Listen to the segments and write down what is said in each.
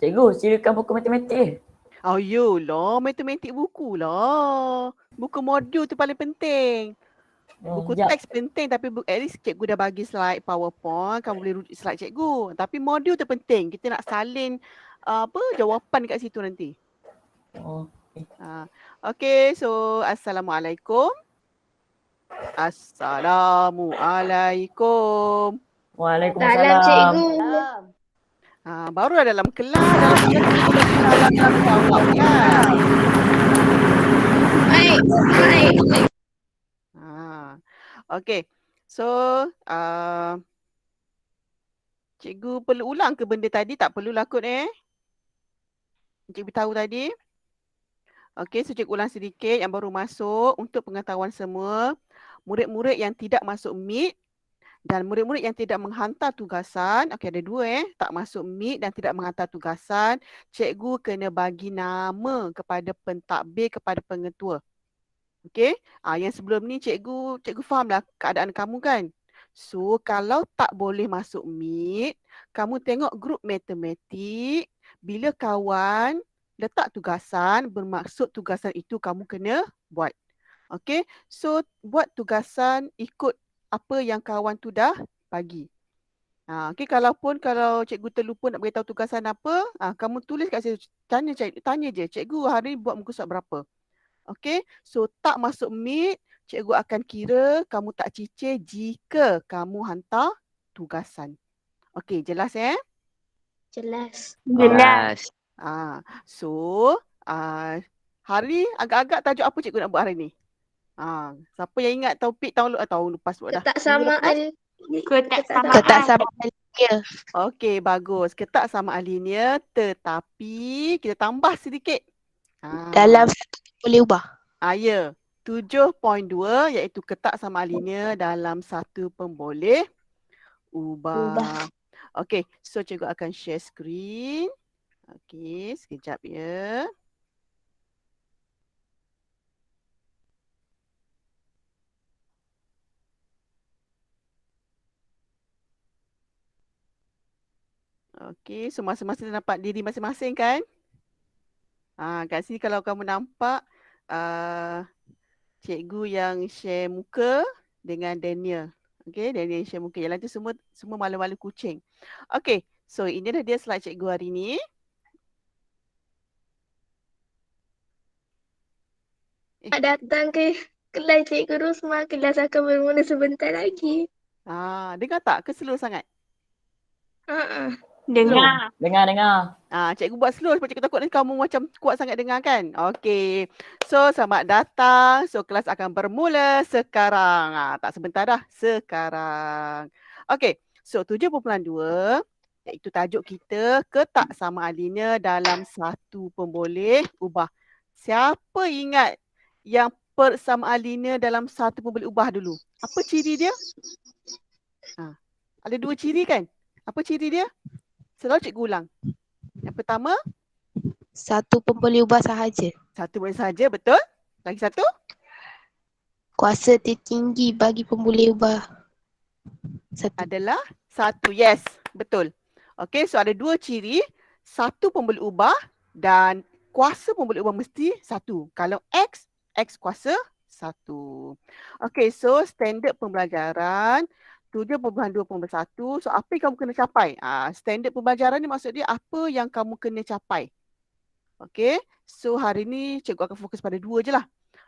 Cikgu, silakan buku matematik. Oh, yolah, matematik buku lah. Buku modul tu paling penting. Buku Sekejap. teks penting tapi at least cikgu dah bagi slide PowerPoint, kamu boleh rujuk slide cikgu. Tapi modul tu penting. Kita nak salin jawapan kat situ nanti. Oh, Okay, so Assalamualaikum. Assalamualaikum. Waalaikumsalam. Salam. Baru dah dalam kelas cikgu dah salam jawab kan. Baik. Okay, so cikgu perlu ulang ke benda tadi? Tak perlulah kot Cikgu tahu tadi. Okay, so cikgu ulang sedikit yang baru masuk untuk pengetahuan semua. Murid-murid yang tidak masuk meet dan murid-murid yang tidak menghantar tugasan. Okay, ada dua tak masuk meet dan tidak menghantar tugasan. Cikgu kena bagi nama kepada pentadbir, kepada pengetua. Okay, yang sebelum ni cikgu fahamlah keadaan kamu kan. So, kalau tak boleh masuk meet, kamu tengok grup matematik, bila kawan letak tugasan, bermaksud tugasan itu kamu kena buat. Okay, so buat tugasan ikut apa yang kawan tu dah bagi. Okay, kalau cikgu terlupa nak beritahu tugasan apa, kamu tulis kat situ, tanya je, cikgu hari ni buat muka surat berapa? Okay, so tak masuk meet, cikgu akan kira kamu tak cicir jika kamu hantar tugasan. Okay, jelas Jelas. So, hari agak-agak tajuk apa cikgu nak buat hari ni? Siapa yang ingat topik tahun lepas buat dah? Ketak samaan. Ketak samaan. alinea. Okey, bagus. Ketak sama alinea tetapi kita tambah sedikit. Dalam satu boleh ubah. Ya. 7.2 iaitu ketak sama alinea dalam satu pemboleh ubah. Okey, so cikgu akan share screen. Okey, sekejap ya. Okey, so masing-masing nampak diri masing-masing kan? Kat sini kalau kamu nampak cikgu yang share muka dengan Daniel. Okey, Daniel share muka. Yang lain tu semua malu-malu kucing. Okey, so ini dah dia slide cikgu hari ni. Nak datang ke kelas Cikgu Rosma, kelas akan bermula sebentar lagi. Dengar tak? Ke slow sangat? Dengar. Dengar. Cikgu buat slow sebab cikgu takut nanti kamu macam kuat sangat dengar kan? Okey. So, selamat datang. So, kelas akan bermula sekarang. Tak sebentar dah. Sekarang. Okey. So, 7.2 iaitu tajuk kita ketak sama alinea dalam satu pemboleh ubah. Siapa ingat yang persamaan linear dalam satu pemboleh ubah dulu? Apa ciri dia? Ada dua ciri kan? Apa ciri dia? Selalu cikgu ulang. Yang pertama, Satu pemboleh ubah sahaja. satu boleh saja, betul? Lagi satu? Kuasa tertinggi bagi pemboleh ubah satu. Adalah satu. Yes, betul. Okey, so ada dua ciri. Satu pemboleh ubah dan kuasa pemboleh ubah mesti satu. Kalau X kuasa satu. Okey, so standard pembelajaran 7.2.1. So apa yang kamu kena capai? Standard pembelajaran ni maksud dia apa yang kamu kena capai. Okey, so hari ni cikgu akan fokus pada dua je lah.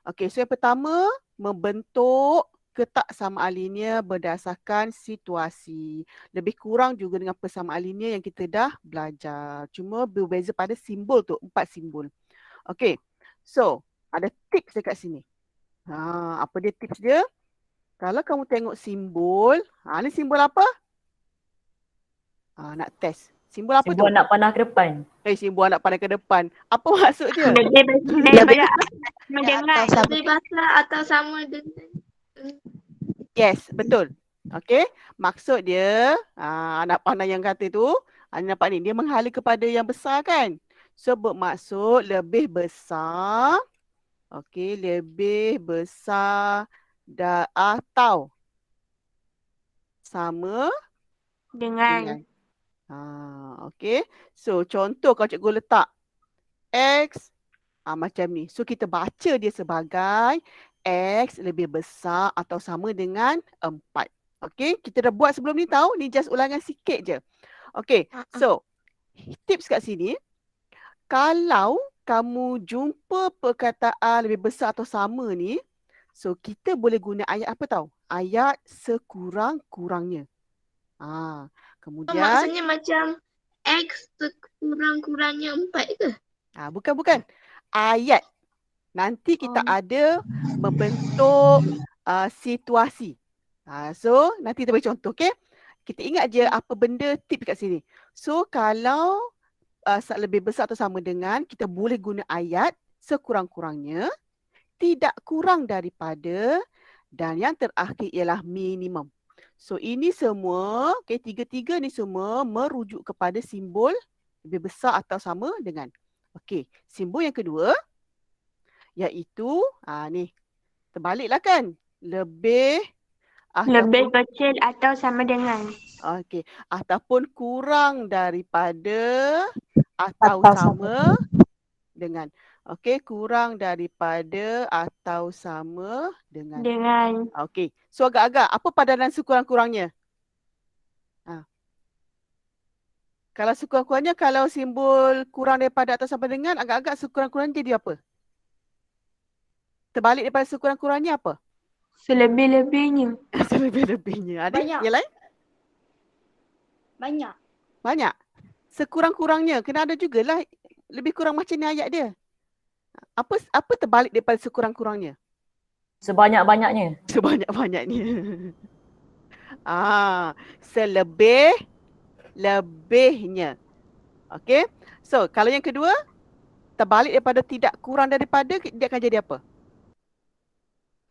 Okey, so yang pertama, membentuk ketak samaan linear berdasarkan situasi. Lebih kurang juga dengan persamaan linear yang kita dah belajar. Cuma berbeza pada simbol tu, 4 simbol. Okey, so ada tips dekat sini. Apa dia tips dia? Kalau kamu tengok simbol, ni simbol apa? Nak test. Simbol apa Simbol tu? anak panah ke depan. Simbol anak panah ke depan. Apa maksud dia? Lebih Mendengar. Lebih basah atau sama dengan. Yes, betul. Okey, maksud dia anak panah yang kata tu, nampak ni, dia menghala kepada yang besar kan? So bermaksud lebih besar. Okey, lebih besar atau sama dengan. Okey. So contoh kalau cikgu letak X macam ni. So kita baca dia sebagai X lebih besar atau sama dengan 4. Okey, kita dah buat sebelum ni tahu. Ni just ulangan sikit je. Okey, so tips kat sini. Kalau kamu jumpa perkataan lebih besar atau sama ni, so kita boleh guna ayat apa tahu? Ayat sekurang-kurangnya. Kemudian Maksudnya macam X kurang-kurangnya 4 ke? bukan. Ayat. Nanti kita ada membentuk situasi. So nanti kita bagi contoh, okey? Kita ingat je apa benda tip kat sini. So kalau lebih besar atau sama dengan, kita boleh guna ayat sekurang-kurangnya, tidak kurang daripada, dan yang terakhir ialah minimum. So ini semua, tiga-tiga ni semua merujuk kepada simbol lebih besar atau sama dengan. Okey, simbol yang kedua iaitu ni terbaliklah kan, lebih kecil atau sama dengan. Okey, ataupun kurang daripada atau sama dengan. Okey, kurang daripada atau sama dengan. Okey, so agak-agak apa padanan sekurang-kurangnya? Kalau sekurang-kurangnya, kalau simbol kurang daripada atau sama dengan, agak-agak sekurang-kurangnya jadi apa? Terbalik daripada sekurang-kurangnya apa? Selebih-lebihnya. Selebih-lebihnya. Ada yang lain? Banyak. Sekurang-kurangnya. Kena ada jugalah lebih kurang macam ni ayat dia. Apa terbalik daripada sekurang-kurangnya? Sebanyak-banyaknya. Sebanyak-banyaknya. Selebih-lebihnya. Okey. So, kalau yang kedua, terbalik daripada tidak kurang daripada, dia akan jadi apa?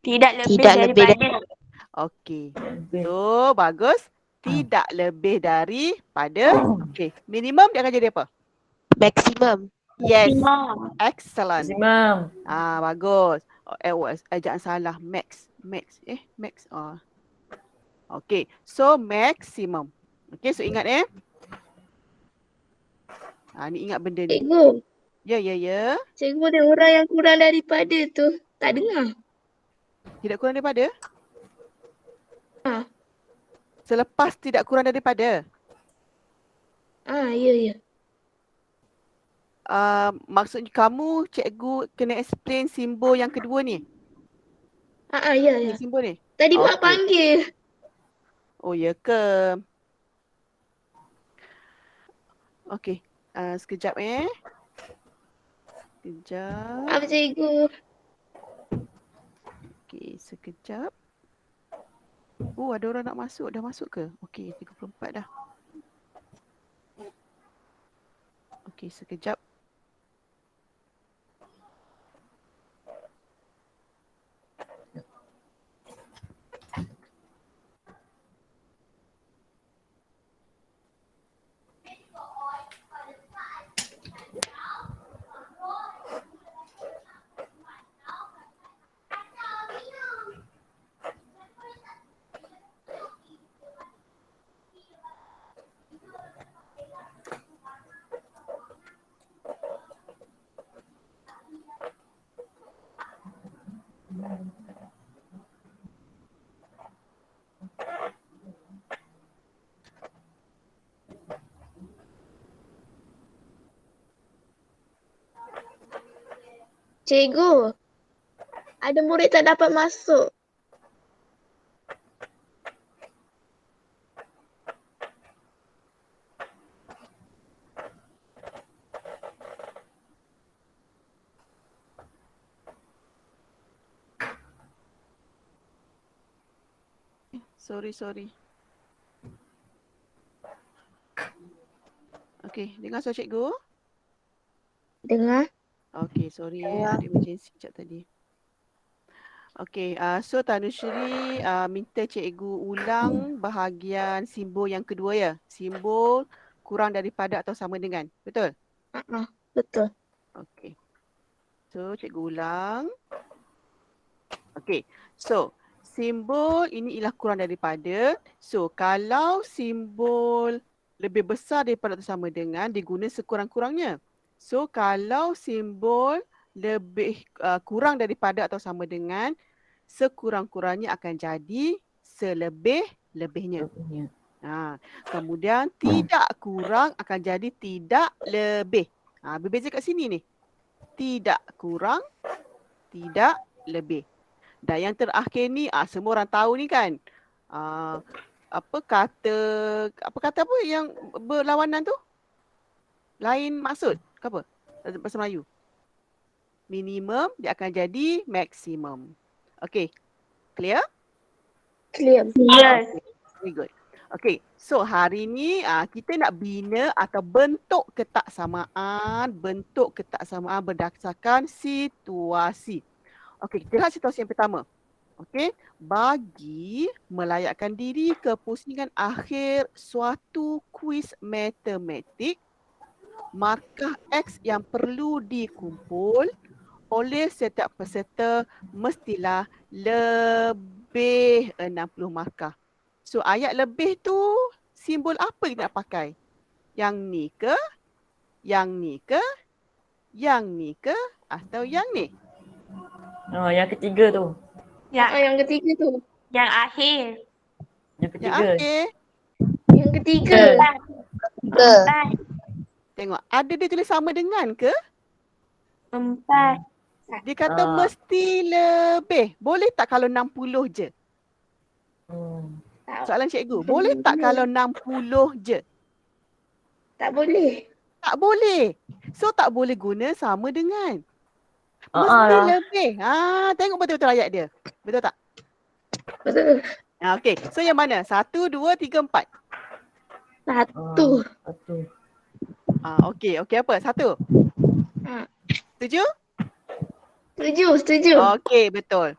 Tidak lebih daripada. Okey. So, bagus. Tidak lebih daripada. Okey. Minimum dia akan jadi apa? Maximum. Yes. Excellent. Maximum. Bagus. Jangan salah. Max. Max. Okey. So, maximum. Okey, so ingat ni ingat benda ni. Cikgu. Ya. Cikgu ada orang yang kurang daripada tu. Tak dengar. Tidak kurang daripada? Ha. Selepas tidak kurang daripada? Ya. Maksudnya kamu, cikgu kena explain simbol yang kedua ni? Ya. Ni simbol ni? Tadi Mak panggil. Oh, ya ke? Okey. Sekejap Sekejap. Maaf cikgu. Okey, sekejap. Ada orang nak masuk. Dah masuk ke? Okey, 34 dah. Okey, sekejap. Cikgu. Ada murid tak dapat masuk. Sorry. Okey, dengar suara cikgu? Dengar. Okey, sorry ada emergency sekejap tadi. Okey, so Tanusri minta cikgu ulang bahagian simbol yang kedua ya. Simbol kurang daripada atau sama dengan. Betul? Betul. Okey. So, cikgu ulang. Okey. So, simbol ini ialah kurang daripada. So, kalau simbol lebih besar daripada atau sama dengan diguna sekurang-kurangnya. So kalau simbol lebih kurang daripada atau sama dengan, sekurang-kurangnya akan jadi selebih-lebihnya. Lebihnya. Kemudian tidak kurang akan jadi tidak lebih. Berbeza kat sini ni. Tidak kurang, tidak lebih. Dan yang terakhir ni, semua orang tahu ni kan. Apa kata apa yang berlawanan tu? Lain maksud ke apa? Dalam bahasa Melayu. Minimum dia akan jadi maksimum. Okay. Clear? Clear. Yes. Very good. Okay, so hari ni kita nak bina atau bentuk ketaksamaan berdasarkan situasi. Okay, kita lihat situasi yang pertama. Okay, bagi melayakkan diri ke pusingan akhir suatu kuis matematik, markah X yang perlu dikumpul oleh setiap peserta mestilah lebih 60 markah. So ayat lebih tu simbol apa kita nak pakai? Yang ni ke? Yang ni ke? Yang ni ke? Atau yang ni? Yang ketiga tu. Yang ketiga tu. Yang akhir. Yang Yang ketiga. akhir. Yang ketiga. Ke? Empat. Tengok, ada dia tulis sama dengan ke? Empat. Dia kata Ah. mesti lebih. Boleh tak kalau 60 je? Soalan cikgu, boleh tak kalau 60 je? Tak boleh. Tak boleh. So tak boleh guna sama dengan. Ah, Mesti lah. lebih. Tengok betul-betul ayat dia. Betul tak? Betul. Okey. So yang mana? 1, 2, 3, 4. Satu. Satu. Okey. Okey apa? 1. Ah. Setuju? Setuju. Okey, betul.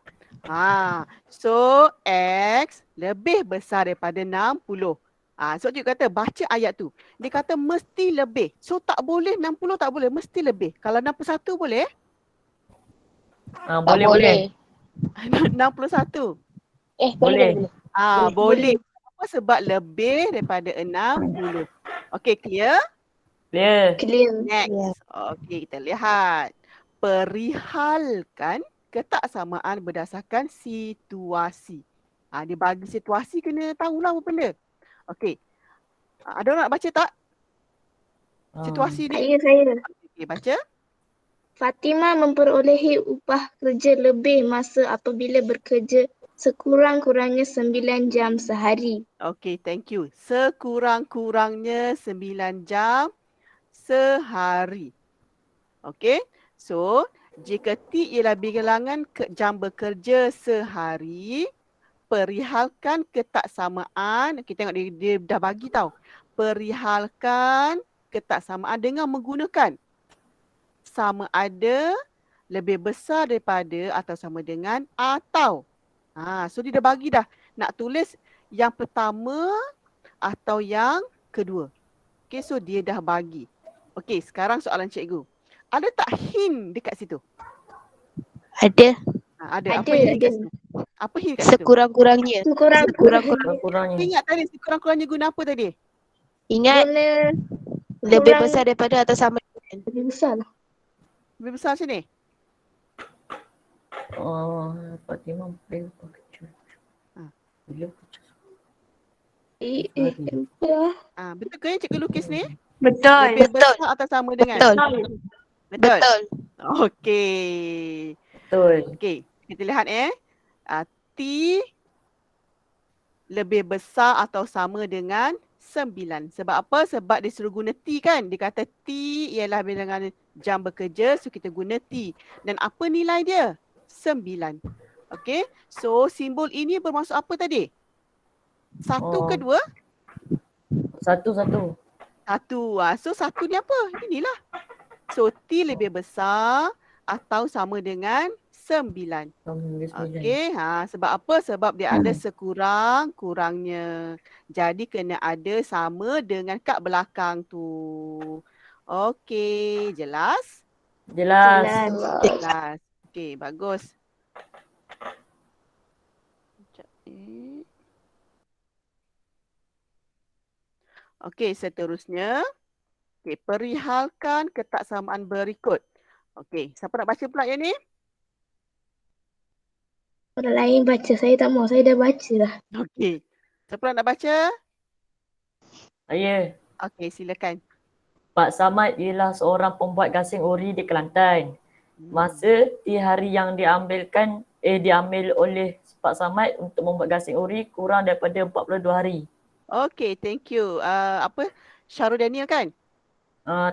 So X lebih besar daripada 60. So cikgu kata baca ayat tu. Dia kata mesti lebih. So tak boleh 60 tak boleh, mesti lebih. Kalau 61 boleh? Tak Boleh. boleh. 61. Boleh. Boleh. Apa sebab lebih daripada 60. Okey, clear? Clear. Clear. Next. Okey, kita lihat. Perihalkan ketaksamaan berdasarkan situasi. Dia bagi situasi kena tahulah apa benda. Okey. Ada orang nak baca tak situasi ni? Saya. Okey, baca. Fatimah memperolehi upah kerja lebih masa apabila bekerja sekurang-kurangnya 9 jam sehari. Okey, thank you. Sekurang-kurangnya 9 jam sehari. Okey. So, jika T ialah bilangan jam bekerja sehari, perihalkan ketaksamaan. Kita tengok dia dah bagi tahu. Perihalkan ketaksamaan dengan menggunakan sama ada lebih besar daripada atau sama dengan atau. So dia dah bagi dah. Nak tulis yang pertama atau yang kedua. Okay, so dia dah bagi. Okay, sekarang soalan cikgu. Ada tak hint dekat situ? Ada. Ada. Apa Ada, hint dekat ada. situ? Apa hint dekat situ? Sekurang-kurangnya. Sekurang-kurangnya Kurangnya. Ingat tadi sekurang-kurangnya guna apa tadi? Ingat guna lebih kurang- besar daripada atau sama dengan. lebih besar lah. Lebih besar macam ni? Fatimah berapa kecil. Bila kecil. Betul ke yang cikgu lukis ni? Betul. Lebih besar atau sama dengan? Betul. Betul. Betul. Okey. Betul. Okey, kita lihat T lebih besar atau sama dengan 9. Sebab apa? Sebab dia suruh guna T kan? Dia kata T ialah bilangan jam bekerja, so kita guna T. Dan apa nilai dia? 9. Okey, so simbol ini bermaksud apa tadi? Satu ke dua? Satu. Satu. So satu ni apa? Inilah. So T lebih besar atau sama dengan 9. Okey, sebab apa? Sebab dia ada sekurang-kurangnya. Jadi kena ada sama dengan kat belakang tu. Okey, jelas? Jelas. Jelas. Okey, bagus. Sekejap ni. Okey, seterusnya. Okey, perihalkan ketaksamaan berikut. Okey, siapa nak baca pula yang ni? Orang lain baca, saya tak mau. Saya dah baca lah. Okey. Siapa nak baca? Saya. Okey, silakan. Pak Samad ialah seorang pembuat gasing ori di Kelantan. Masa di hari yang diambil oleh Pak Samad untuk membuat gasing ori kurang daripada 42 hari. Okey, thank you. Apa? Syarul Daniel kan?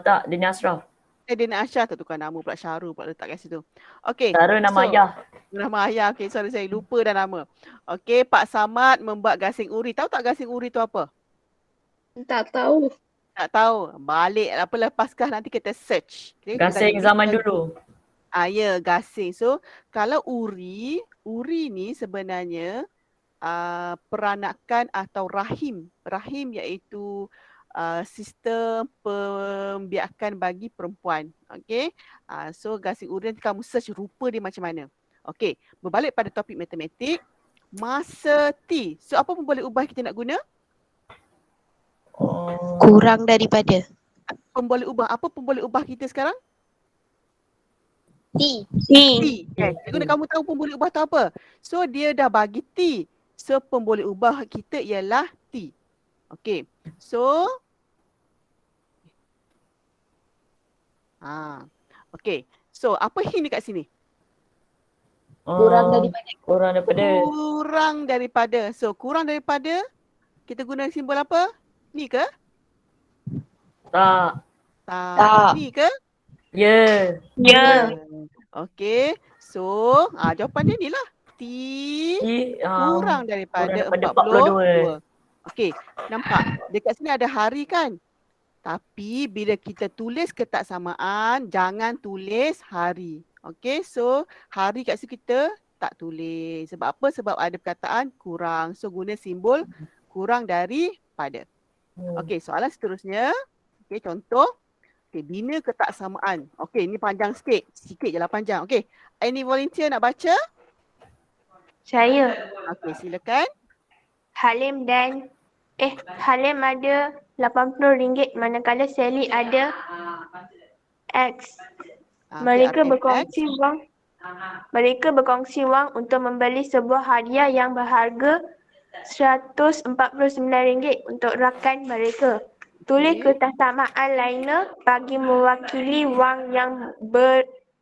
Tak, Dini Ashraf. Dina Ashraf tu tukar nama pula Syarul pula letak kat situ. Okey. Cara nama ayah. Nama ayah. Okey, sorry saya lupa dah nama. Okey, Pak Samad membuat gasing uri. Tahu tak gasing uri tu apa? Tak tahu. Tak tahu. Balik apa lepaskan nanti kita search. Okay, Gasing zaman dulu. Ya, gasing. So, kalau uri ni sebenarnya peranakan atau rahim. Rahim iaitu sistem pembiakan bagi perempuan. Okey. So gasing uri nanti kamu search rupa dia macam mana. Okey, berbalik pada topik matematik. Masa T. So apa pemboleh ubah kita nak guna? Kurang daripada. Pemboleh ubah. Apa pemboleh ubah kita sekarang? T. T. Cikgu nak kamu tahu pemboleh ubah tu apa? So dia dah bagi T. So pemboleh ubah kita ialah T. Okey. So okey. So apa hint dekat sini? Kurang daripada. Kurang daripada. So kurang daripada kita guna simbol apa? Ni ke? Tak. Ni ke? Ya. Ya. Okey. So jawapan dia ni lah. T kurang daripada 42. Okey, nampak? Dekat sini ada hari kan? Tapi bila kita tulis ketaksamaan, jangan tulis hari. Okey, so hari kat situ kita tak tulis. Sebab apa? Sebab ada perkataan kurang. So guna simbol kurang daripada. Okey, soalan seterusnya. Okey, contoh. Okey, bina ketaksamaan. Okey, ni panjang sikit. Sikit je lah panjang. Okey, any volunteer nak baca? Saya. Okey, silakan. Halim ada RM80 manakala Sally ada X. Mereka berkongsi wang untuk membeli sebuah hadiah yang berharga RM149 untuk rakan mereka. Tulis ketaksamaan lainnya bagi mewakili wang yang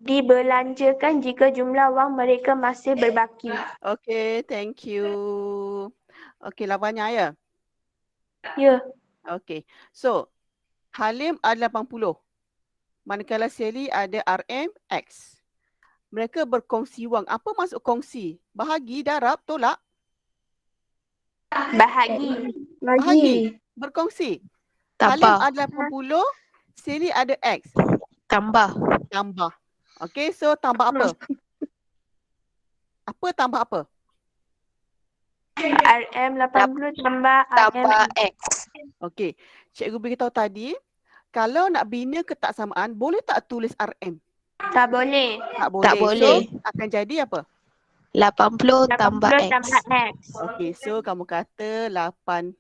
dibelanjakan jika jumlah wang mereka masih berbaki. Okey, thank you. Okey, Lavanya ya? Ya. Okey. So, Halim ada 80. Manakala Sally ada RMX. Mereka berkongsi wang. Apa maksud kongsi? Bahagi, darab, tolak? Bahagi. Berkongsi. Halim Tambah. ada 80, Sally ada X. Tambah. Okey, so tambah apa? Tambah apa? RM80 tambah X. Okey, cikgu beritahu tadi, kalau nak bina ketaksamaan, boleh tak tulis RM? Tak boleh. Tak boleh. So, akan jadi apa? 80 tambah X. Okey, so kamu kata 80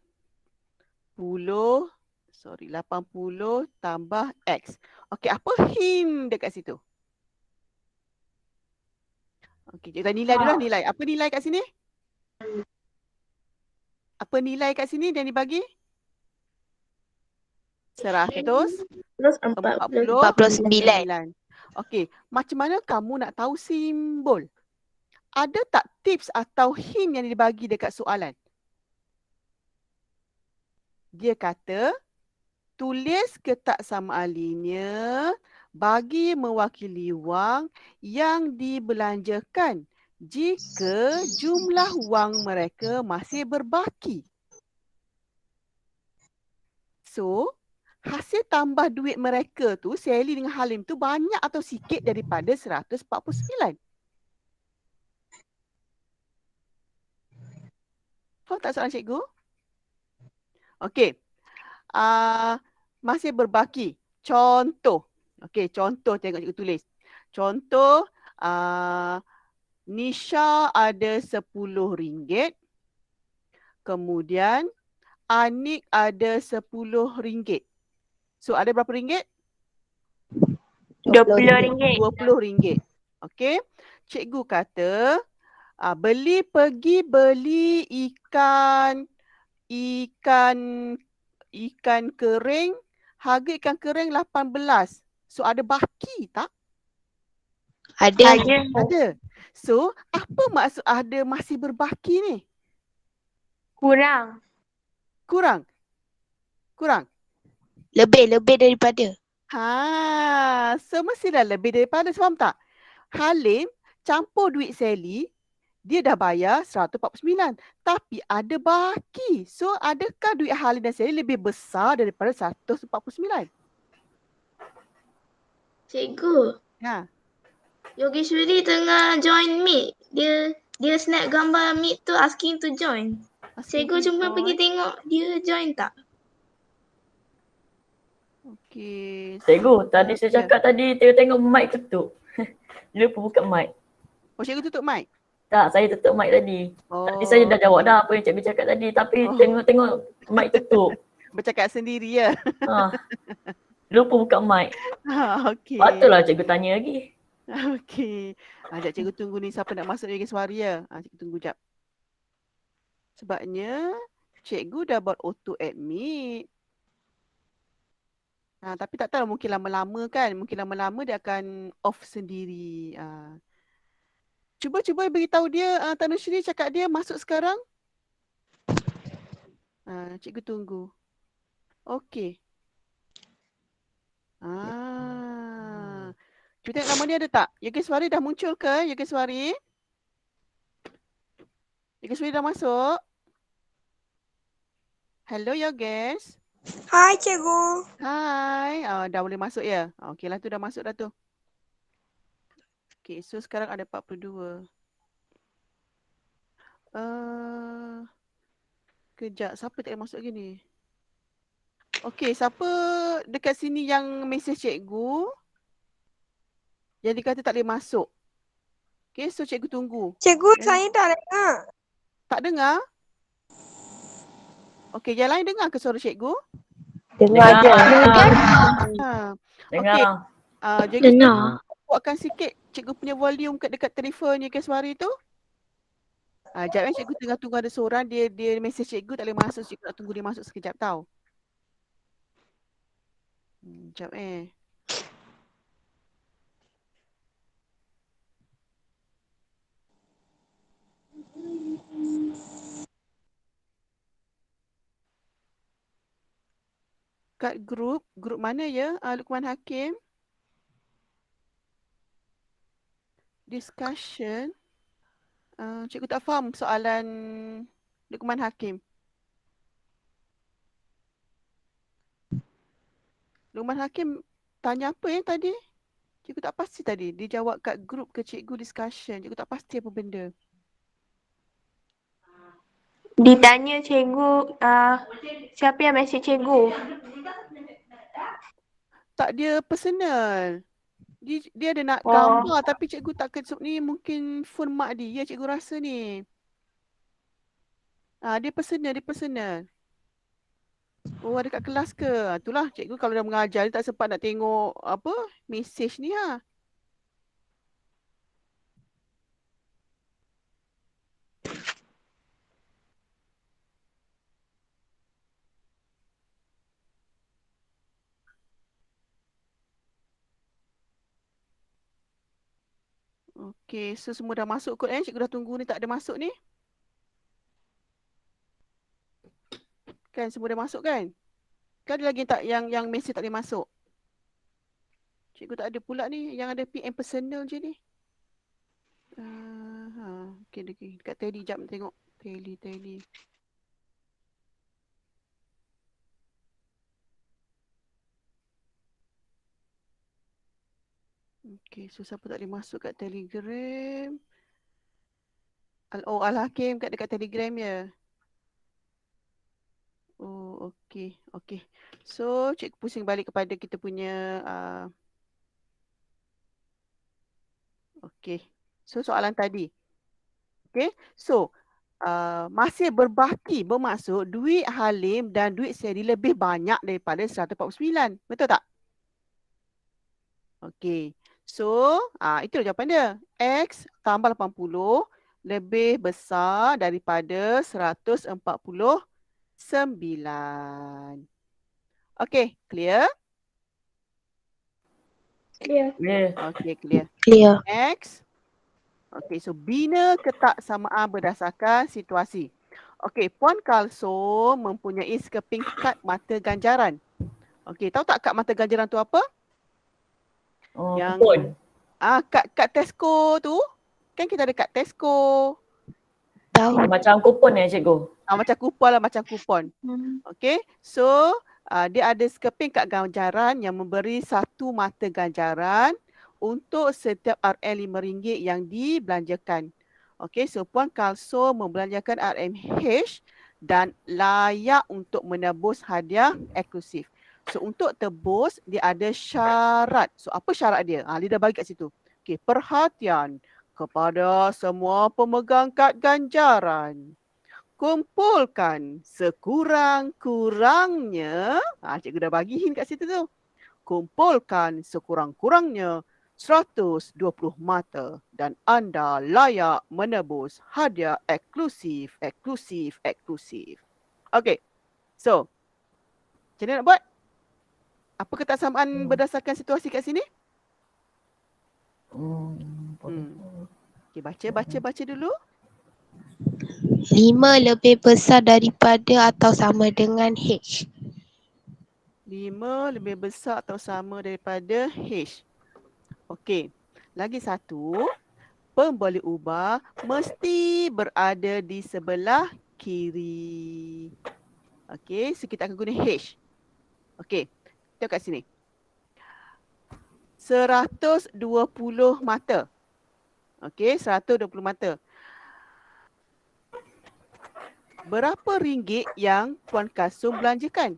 tambah X. Okey, apa hint dekat situ? Okey, kita nilai dulu lah nilai. Apa nilai kat sini? Apa nilai kat sini yang dibagi? 49. Okey, macam mana kamu nak tahu simbol? Ada tak tips atau hint yang dibagi dekat soalan? Dia kata, tulis ketaksamaan linear bagi mewakili wang yang dibelanjakan jika jumlah wang mereka masih berbaki. So, hasil tambah duit mereka tu, Sally dengan Halim tu banyak atau sikit daripada 149? Faham tak soalan cikgu? Okey. Masih berbaki. Contoh. Okey, contoh tengok cikgu tulis. Contoh, Nisha ada RM10. Kemudian Anik ada RM10. So ada berapa ringgit? RM20. RM20. Okey. Cikgu kata pergi beli ikan kering, harga ikan kering 18. So ada baki tak? Ada. Ada. So apa maksud ada masih berbaki ni? Kurang. Kurang. Lebih daripada. So mestilah lebih daripada, faham tak? Halim campur duit Sally, dia dah bayar 149. Tapi ada baki. So adakah duit Halim dan Sally lebih besar daripada 149? Cikgu, Ha. Yogeshwari tengah join meet. Dia snap gambar meet tu asking to join. Cikgu cuma pergi tengok dia join tak? Okey. Cikgu, tadi saya Ya. cakap tadi tengok mic tutup. Lupa buka mic. Oh, cikgu tutup mic? Tak, saya tutup mic tadi. Oh. Tadi saya dah jawab dah apa yang cikgu cakap tadi. Tapi Oh. tengok mic tutup. Bercakap sendiri ya. Lupa buka mic. Okey. Patutlah cikgu tanya lagi. Okey. Sekejap cikgu tunggu ni siapa nak masuk Yogeshwari ya. Cikgu tunggu jap. Sebabnya cikgu dah buat auto admit. Tapi tak tahu mungkin lama-lama kan. Mungkin lama-lama dia akan off sendiri. Cuba beritahu dia Tanushree cakap dia masuk sekarang. Cikgu tunggu. Okey. Cuba tengok nama dia ada tak? Yogeshwari dah muncul ke? Yogeshwari dah masuk? Hello Yogesh. Hai cikgu. Hai. Dah boleh masuk ya? Okey lah tu dah masuk dah tu. Okey, so sekarang ada 42. Kejap, siapa tak boleh masuk lagi ni? Okey, siapa dekat sini yang mesej cikgu? Yang dia kata tak boleh masuk. Okey, so cikgu tunggu. Cikgu saya tak dengar. Tak dengar? Okey, yang lain dengar ke suara cikgu? Dengar. Okey. Jadi Dengar. kuatkan sikit cikgu punya volume kat dekat telefon Yogeshwari tu. Sekejap cikgu tengah tunggu ada seorang dia mesej cikgu tak boleh masuk, cikgu nak tunggu dia masuk sekejap tau. Sekejap kat grup mana ya? Luqman Hakim. Discussion. Cikgu tak faham soalan Luqman Hakim. Luqman Hakim tanya apa yang tadi? Cikgu tak pasti tadi. Dia jawab kat grup ke cikgu discussion. Cikgu tak pasti apa benda. Ditanya cikgu, siapa yang mesej cikgu? Tak, dia personal. Dia ada nak gambar tapi cikgu tak kesuk ni mungkin phone mak dia cikgu rasa ni. Dia personal. Oh, ada kat kelas ke? Itulah cikgu kalau dah mengajar dia tak sempat nak tengok apa mesej ni . Okey, so semua dah masuk kot cikgu dah tunggu ni tak ada masuk ni. Kan semua dah masuk kan? Kan ada lagi tak yang mesej tak boleh masuk? Cikgu tak ada pula ni, yang ada PM personal je ni. Okey. Dekat tally jap tengok. Tally. Okey, so siapa tak boleh masuk kat Telegram? Al-Hakim kat dekat Telegram ya. Oh, okey. So, cikgu pusing balik kepada kita punya okey. So, soalan tadi. Okey. So, masih berbaki bermaksud duit Halim dan duit Seri lebih banyak daripada 149. Betul tak? Okey. So, itulah jawapan dia. X tambah 80 lebih besar daripada 149. Okey, clear? Clear. Okey, clear. Clear. Next. Okey, so bina ketak samaan berdasarkan situasi. Okey, Puan Kalso mempunyai sekeping kad mata ganjaran. Okey, tahu tak kad mata ganjaran tu apa? Yang Kupon. kad Tesco tu. Kan kita ada kad Tesco. Tahu. Macam kupon cikgu. Macam kupon lah, macam kupon. Okey, so dia ada sekeping kad ganjaran yang memberi satu mata ganjaran untuk setiap RM5 yang dibelanjakan. Okey, so Puan Kalso membelanjakan RMH dan layak untuk menebus hadiah eksklusif. So untuk tebus, dia ada syarat. So apa syarat dia? Dia dah bagi kat situ. Okey, perhatian kepada semua pemegang kad ganjaran. Kumpulkan sekurang-kurangnya, cikgu dah bagi hint kat situ tu. Kumpulkan sekurang-kurangnya 120 mata dan anda layak menebus hadiah eksklusif. Okey. So, macam mana nak buat? Apa ketaksamaan berdasarkan situasi kat sini? Okey, baca dulu. 5 lebih besar daripada atau sama dengan H. 5 lebih besar atau sama daripada H. Okey. Lagi satu. Pembeli ubah mesti berada di sebelah kiri. Okey. So kita akan guna H. Okey. Tengok kat sini. 120 mata. Okey. 120 mata. Berapa ringgit yang Puan Kasum belanjakan?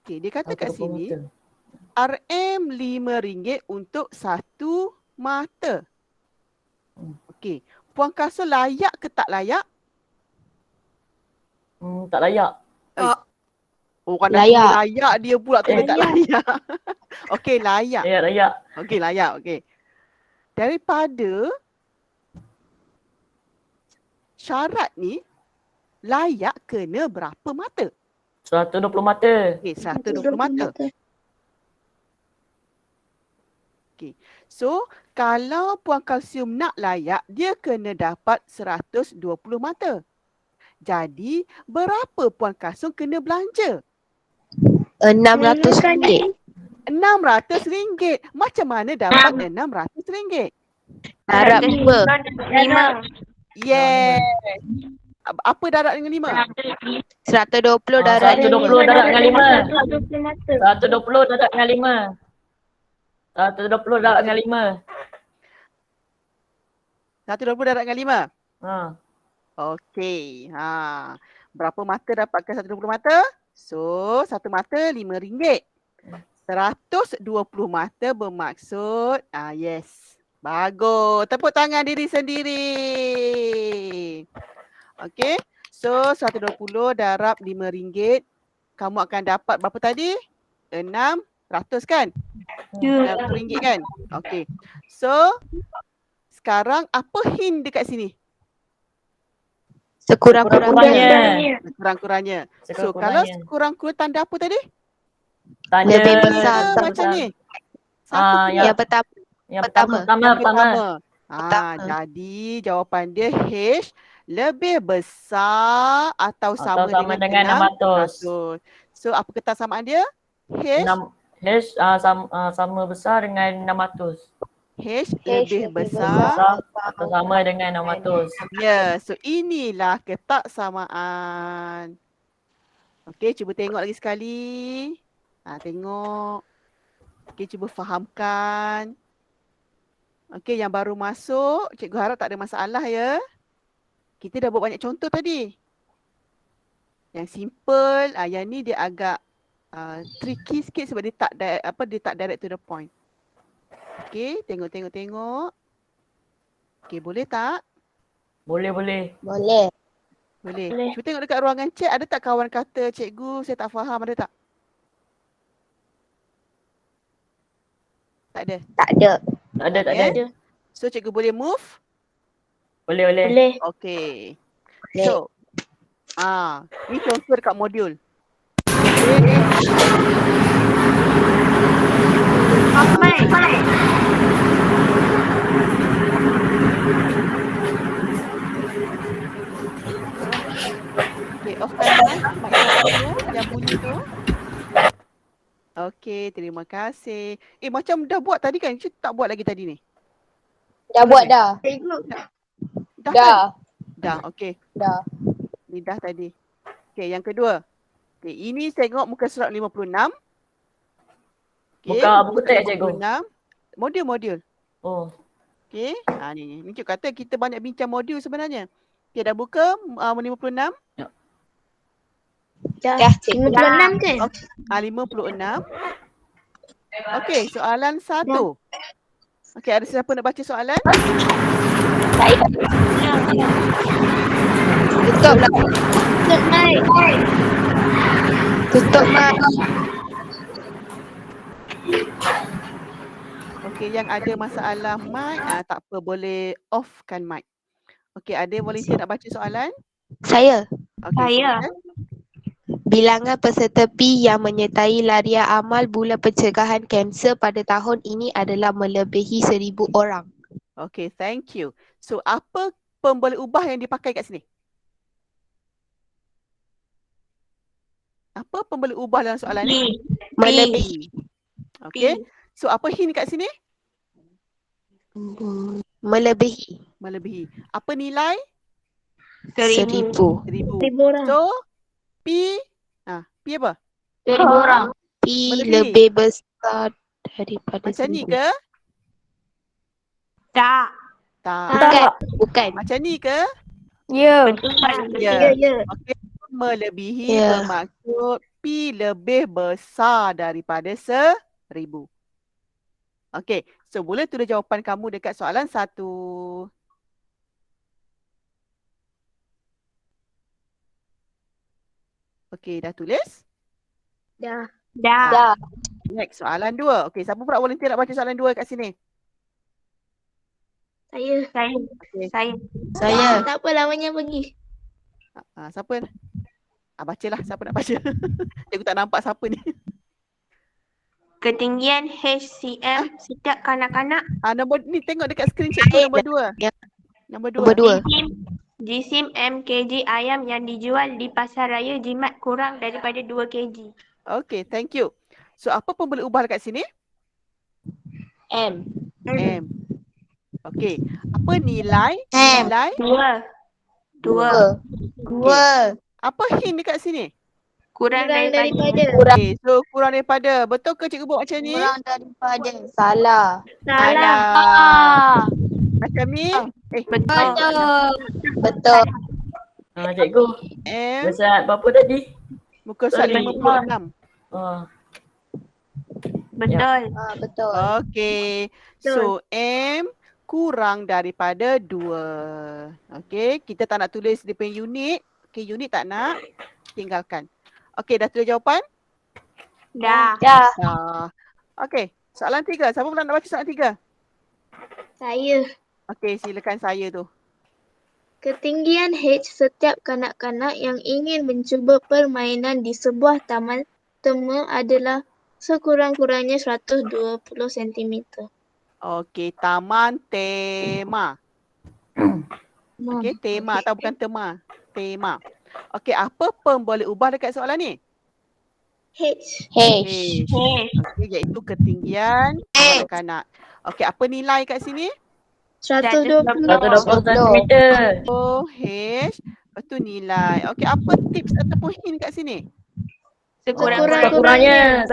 Okey, dia kata kat sini RM5 untuk satu mata. Okey, Puan Kasum layak ke tak layak? Tak layak. Oh, kan Layak. layak dia pula tu tak layak. Okey, layak. Ya, layak. Okey, layak. Okey. Daripada syarat ni, layak kena berapa mata? 120 mata. Okey, 120 mata. Okey. So, kalau Puan Kalsium nak layak, dia kena dapat 120 mata. Jadi, berapa Puan Kalsium kena belanja? RM600. RM600. Macam mana dapat RM600? Darab 5. 5. Yes. Apa darab dengan 5? 120 darab 120 darab dengan 120 mata. 120 darab dengan 5. 120 darab dengan 5. 120 darab dengan 5. Ha. Okey. Berapa mata dapatkan 120 mata? So, satu mata RM5. 120 mata bermaksud, yes. Bagus. Tepuk tangan diri sendiri. Okey. So, 120 darab RM5. Kamu akan dapat berapa tadi? 600 kan? RM6 kan? Okey. So, sekarang apa hint dekat sini? Sekurang-kurangnya. Sekurang-kurangnya. So, Sekurang-kurangnya. kalau sekurang-kurang tanda apa tadi? Tanda Lebih besar atau Macam ni. yang Yang pertama. yang pertama. pertama. Pertama. Jadi jawapan dia H lebih besar atau sama dengan 600. So apa ketaksamaan dia? H Sama besar dengan 600. H lebih besar. Atau sama dengan 600. Ya, so inilah ketaksamaan. Okey, cuba tengok lagi sekali. Tengok. Okey, cuba fahamkan. Okey, yang baru masuk, cikgu harap tak ada masalah ya. Kita dah buat banyak contoh tadi. Yang simple, yang ni dia agak tricky sikit sebab dia tak direct to the point. Okey, tengok. Okey, boleh tak? Boleh, boleh. Boleh. Boleh. Boleh. Cuba tengok dekat ruangan chat, ada tak kawan kata cikgu saya tak faham, ada tak? Tak ada. Tak ada. Tak ada, tak ada. Ya? So cikgu boleh move? Boleh, boleh. Boleh. Okay. Boleh. So, ni contoh dekat modul. Off mic. Okay, offkan mic satu tu, yang bunyi tu. Okay, terima kasih. Macam dah buat tadi kan? Cik tak buat lagi tadi ni? Dah buat dah. Cikgu. Dah kan? Dah. Dah, okay. Dah. Ni dah tadi. Okay, yang kedua. Okay, ini saya tengok muka surat 56. Okay, Buka buku teks, cikgu. 56. Modul-modul. Oh, Okay, ni cik kata kita banyak bincang modul sebenarnya. Okay, dah buka 56. Dah, cikgu. 56 kan? 56. Okay, soalan 1. Okay, ada siapa nak baca soalan? Saya. Tutup lah. Tutup mic. Tutup mak. Okay, yang ada masalah mic, tak apa, boleh offkan mic. Okay, ada volunteer nak baca soalan? Saya. Okay, Saya. silakan. Bilangan peserta P yang menyertai larian amal bulan pencegahan kanser pada tahun ini adalah melebihi 1,000 orang. Okay, thank you. So, apa pemboleh ubah yang dipakai kat sini? Apa pemboleh ubah dalam soalan ni? Melebihi. Okay. So, apa hint kat sini? Melebihi. Melebihi. Apa nilai? 1,000. 1,000. 1,000 orang. So, P, P apa? 1,000 orang. P Melebihi. lebih besar daripada Macam ni 1,000. ke? Tak. Tak. Bukan. Bukan. Macam ni ke? Ya. Ya. Ya. Okay. Melebihi Ya. bermaksud P lebih besar daripada 1,000. Okay. So, boleh tulis jawapan kamu dekat soalan 1. Okay, dah tulis? Dah. Dah. Next, soalan 2. Okay, siapa pula volunteer nak baca soalan 2 kat sini? Saya. Okay. Saya. Tak apa, lamanya pergi. Siapa? Bacalah siapa nak baca. Cikgu tak nampak siapa ni. Ketinggian HCM setiap kanak-kanak Nombor ni tengok dekat skrin cikgu nombor 2. Ya. Nombor Nombor 2. 2. jisim mkg ayam yang dijual di pasar raya jimat kurang daripada 2 kg. Okay, thank you. So, apa pun boleh ubah dekat sini? M. M. Okay. Apa nilai? M. Nilai? 2. Okay. Apa hint dekat sini? Kurang daripada. Okay, so kurang daripada. Betul ke cikgu buat macam ni? Kurang daripada. Salah. Salah. Macam ni? Betul. Betul. cikgu. M. Besar berapa tadi? Muka surat Sorry. 56. Betul. Betul. Okay. So, M kurang daripada 2. Okay. Kita tak nak tulis dia punya unit. Okay, unit tak nak. Tinggalkan. Okay, dah tulis jawapan? Dah. Okay. Soalan 3. Siapa pula nak baca soalan 3? Saya. Okay, silakan saya tu. Ketinggian H setiap kanak-kanak yang ingin mencuba permainan di sebuah taman tema adalah sekurang-kurangnya 120 cm. Okay, taman tema. Okay, tema atau bukan tema. Tema. Okay, apa pemboleh ubah dekat soalan ni? H. Okay, iaitu ketinggian kanak-kanak. Okay, apa nilai kat sini? 120. 120 cm. Oh, H. Lepas tu nilai. Okay, apa tips ataupun hint kat sini? Kurang-kurangnya.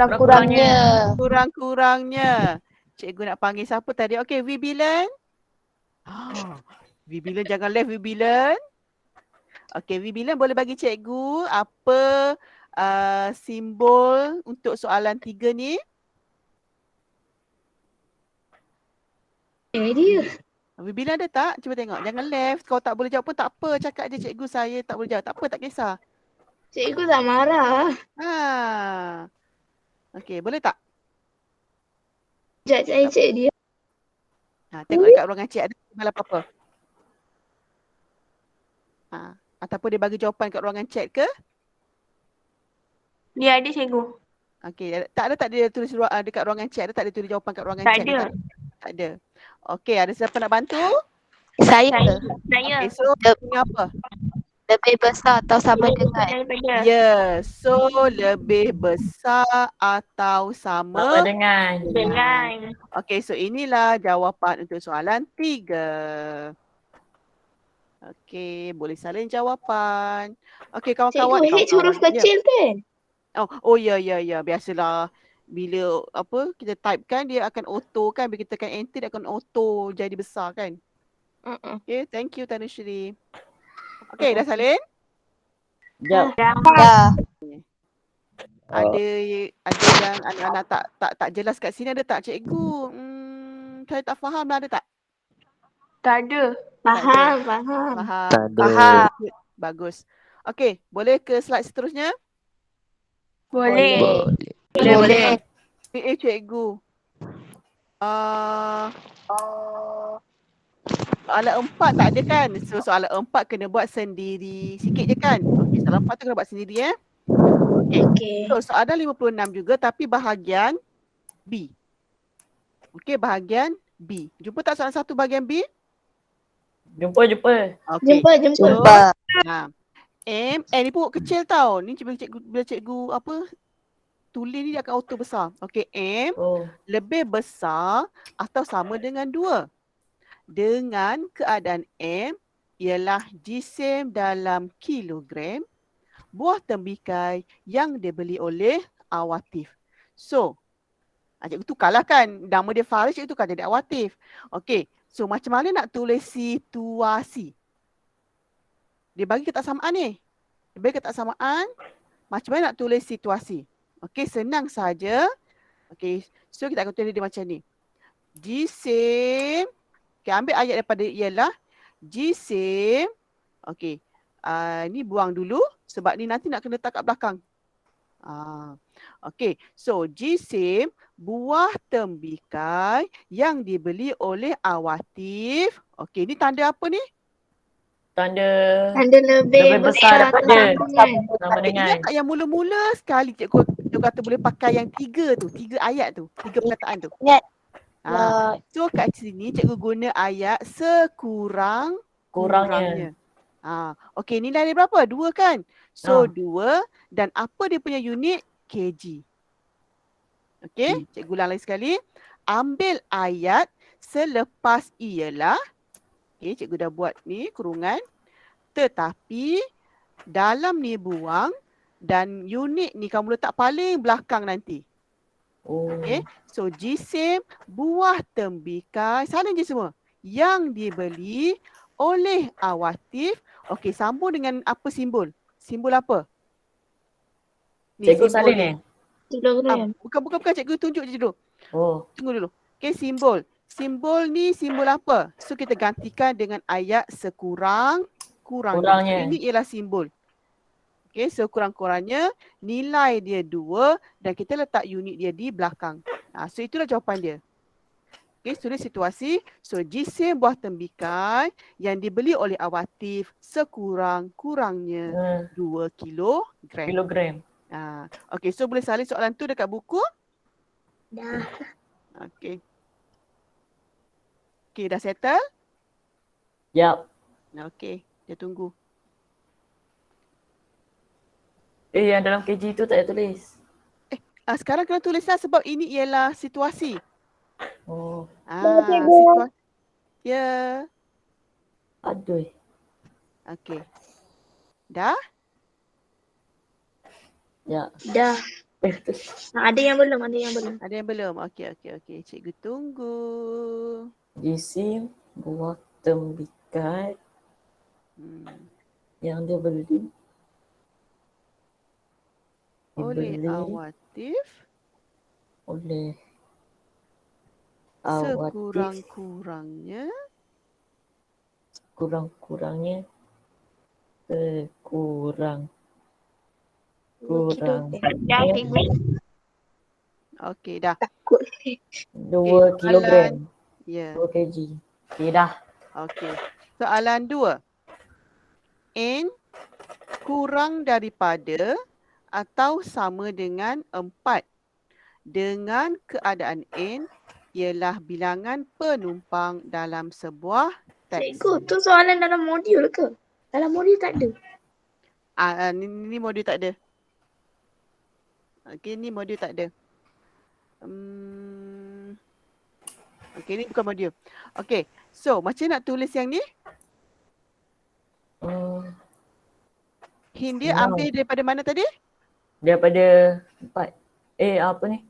Kurang-kurangnya. Cikgu nak panggil siapa tadi? Okay, Vibilan. Vibilan jangan left Vibilan. Okay, Vibilan boleh bagi cikgu apa simbol untuk soalan 3 ni? Dia. Bila ada tak? Cuba tengok. Jangan left. Kalau tak boleh jawab pun tak apa. Cakap je cikgu saya tak boleh jawab. Tak apa, tak kisah. Cikgu tak marah. Okey, boleh tak? Sekejap saya cek dia. Tengok dekat ruangan chat ada email apa-apa. Ataupun dia bagi jawapan kat ruangan chat ke? Dia ada cikgu. Okey, tak dia tulis dekat ruangan chat, tak dia tulis jawapan kat ruangan Tak chat? ada. Tak ada. Okey, ada siapa nak bantu? Saya Saya. Okey, so ini apa? lebih besar atau sama dengan. Daripada. Yes, so lebih besar atau Sama sama. dengan. Dengan. Okey, so inilah jawapan untuk soalan 3. Okey, boleh salin jawapan. Okey, kawan-kawan. Cikgu, H huruf kecil kan? Ya. Biasalah. Bila kita type kan, dia akan auto kan. Bila kita tekan enter, dia akan auto jadi besar kan. Okay, thank you Tanushree. Okay, dah salin? Sekejap. Dah. Ada yang anak-anak tak jelas kat sini, ada tak cikgu? Saya tak faham lah, ada tak? Tak ada. Faham. Faham. Bagus. Okay, boleh ke slide seterusnya? Boleh. Boleh. Cikgu. Soalan 4 tak ada kan? So soalan 4 kena buat sendiri sikit je kan? Okay, soalan 4 tu kena buat sendiri Okey. So soalan 56 juga tapi bahagian B. Okay, bahagian B. Jumpa tak soalan 1 bahagian B? Jumpa. Okay. Jumpa. Ni pokok kecil tau. Ni bila cikgu tulis ni dia akan auto besar. Okay, M lebih besar atau sama dengan 2. Dengan keadaan M ialah jisim dalam kilogram buah tembikai yang dibeli oleh Awatif. So, cikgu tukarlah kan. Nama dia Faris, cikgu tukar jadi Awatif. Okay, so macam mana nak tulis situasi? Dia bagi ketaksamaan ni. Dia bagi ketaksamaan, macam mana nak tulis situasi? Okay, senang saja. Okay, so kita akan tulis dia macam ni. Jisim. Okay, ambil ayat daripada ialah jisim. Okay, ni buang dulu sebab ni nanti nak kena letak kat belakang. Okay, so jisim buah tembikai yang dibeli oleh Awatif. Okay, ni tanda apa ni? Tanda lebih besar besar daripada. sama dengan. Sama dengan. Yang mula-mula sekali cikgu kata boleh pakai yang 3 tu. 3 ayat tu. 3 perkataan tu. So kat sini cikgu guna ayat sekurang-kurangnya. Okey, nilai dia berapa? 2 kan? So 2 dan apa dia punya unit? kg. Okey, cikgu ulang lagi sekali. Ambil ayat selepas ialah. Okey, cikgu dah buat ni kurungan. Tetapi dalam ni buang dan unit ni kamu letak paling belakang nanti. Okay. So jisim buah tembikai, salin je semua, yang dibeli oleh Awatif. Okey, sambung dengan apa simbol? Simbol apa? Ni, Cikgu salin ni? Kilogram. Bukan cikgu tunjuk je dulu. Tunggu dulu. Okey, simbol. Simbol ni simbol apa? So kita gantikan dengan ayat sekurang-kurangnya. So, ini ialah simbol. Okay, sekurang-kurangnya nilai dia 2 dan kita letak unit dia di belakang. So itulah jawapan dia. Okay, tulis situasi. So jisim buah tembikai yang dibeli oleh Awatif sekurang-kurangnya 2 kilogram. Okay, so boleh salin soalan tu dekat buku? Dah. Okay. Okay, dah settle? Yap. Okay, dia tunggu. Yang dalam KG tu tak ada tulis. Sekarang kena tulislah sebab ini ialah situasi. Cikgu. Situasi. Ya. Aduh. Okay. Dah? Ya. Dah. Ada yang belum. Ada yang belum? Okay. Cikgu tunggu. Jisim buah tembikai yang dia beli oleh Awatif oleh sekurang-kurangnya kurang-kurangnya kurang Kilo. Dah cikgu. Okey, dah. Takut. 2 kilogram. Ya. 2 kg. Okay, dah. Okey. Soalan 2. N kurang daripada atau sama dengan 4 dengan keadaan N ialah bilangan penumpang dalam sebuah taksi. Cikgu, tu soalan dalam modul ke? Dalam modul tak ada. Ni modul tak ada. Okey, ni modul tak ada. Okey, ni bukan modul. Okey, so macam nak tulis yang ni? Hint dia Wow. ambil daripada mana tadi? Daripada 4. Apa ni?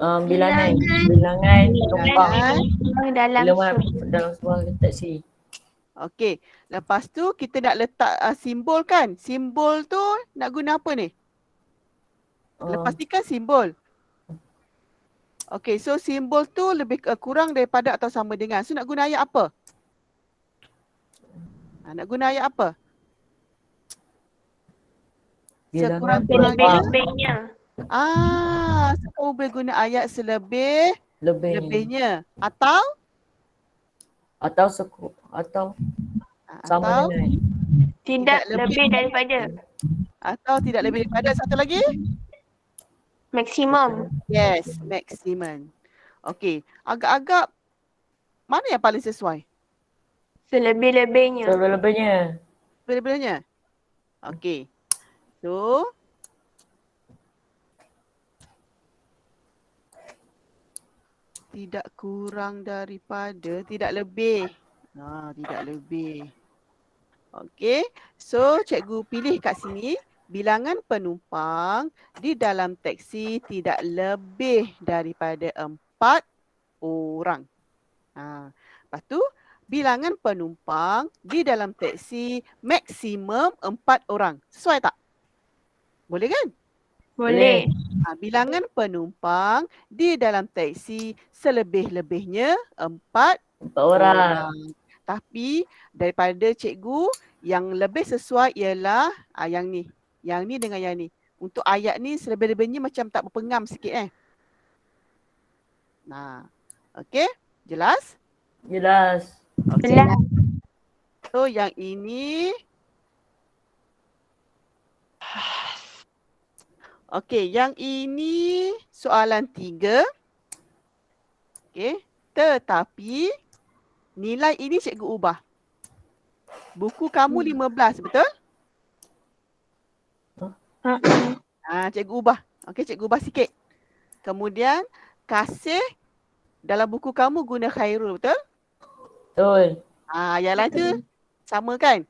Bilangan penumpang Dalam dalam sebuah taksi. Okey, lepas tu kita nak letak simbol kan? Simbol tu nak guna apa ni? Lepas ni kan simbol. Okey, so simbol tu lebih kurang daripada atau sama dengan. So nak guna ayat apa? Nak guna ayat apa? Bilangan Sekurang-kurangnya. lebih-lebihnya. So kamu boleh guna ayat lebihnya. Atau? Atau sama Atau? dengan. Tidak lebih daripada. Atau tidak lebih daripada. Satu lagi? Maksimum. Yes, maximum. Okey, agak-agak mana yang paling sesuai? Selebih-lebihnya. Selebih-lebihnya. Lebih-lebihnya? Okey. So, tidak kurang daripada, tidak lebih. Tidak lebih. Okey, so cikgu pilih kat sini. Bilangan penumpang di dalam teksi tidak lebih daripada 4 orang. Lepas tu, bilangan penumpang di dalam teksi maksimum 4 orang. Sesuai tak? Boleh kan? Boleh. Bilangan penumpang di dalam teksi selebih-lebihnya 4 orang. Tapi daripada cikgu, yang lebih sesuai ialah yang ni. Yang ni dengan yang ni. Untuk ayat ni selebih-lebihnya macam tak berpengam sikit okey? Jelas? Jelas. Okay. Jelas. So yang ini. Okey, yang ini soalan 3. Okey, tetapi nilai ini cikgu ubah. Buku kamu 15, betul? Cikgu ubah. Okey, cikgu ubah sikit. Kemudian kasih dalam buku kamu guna Khairul, betul? Betul. Yang lain tu sama kan?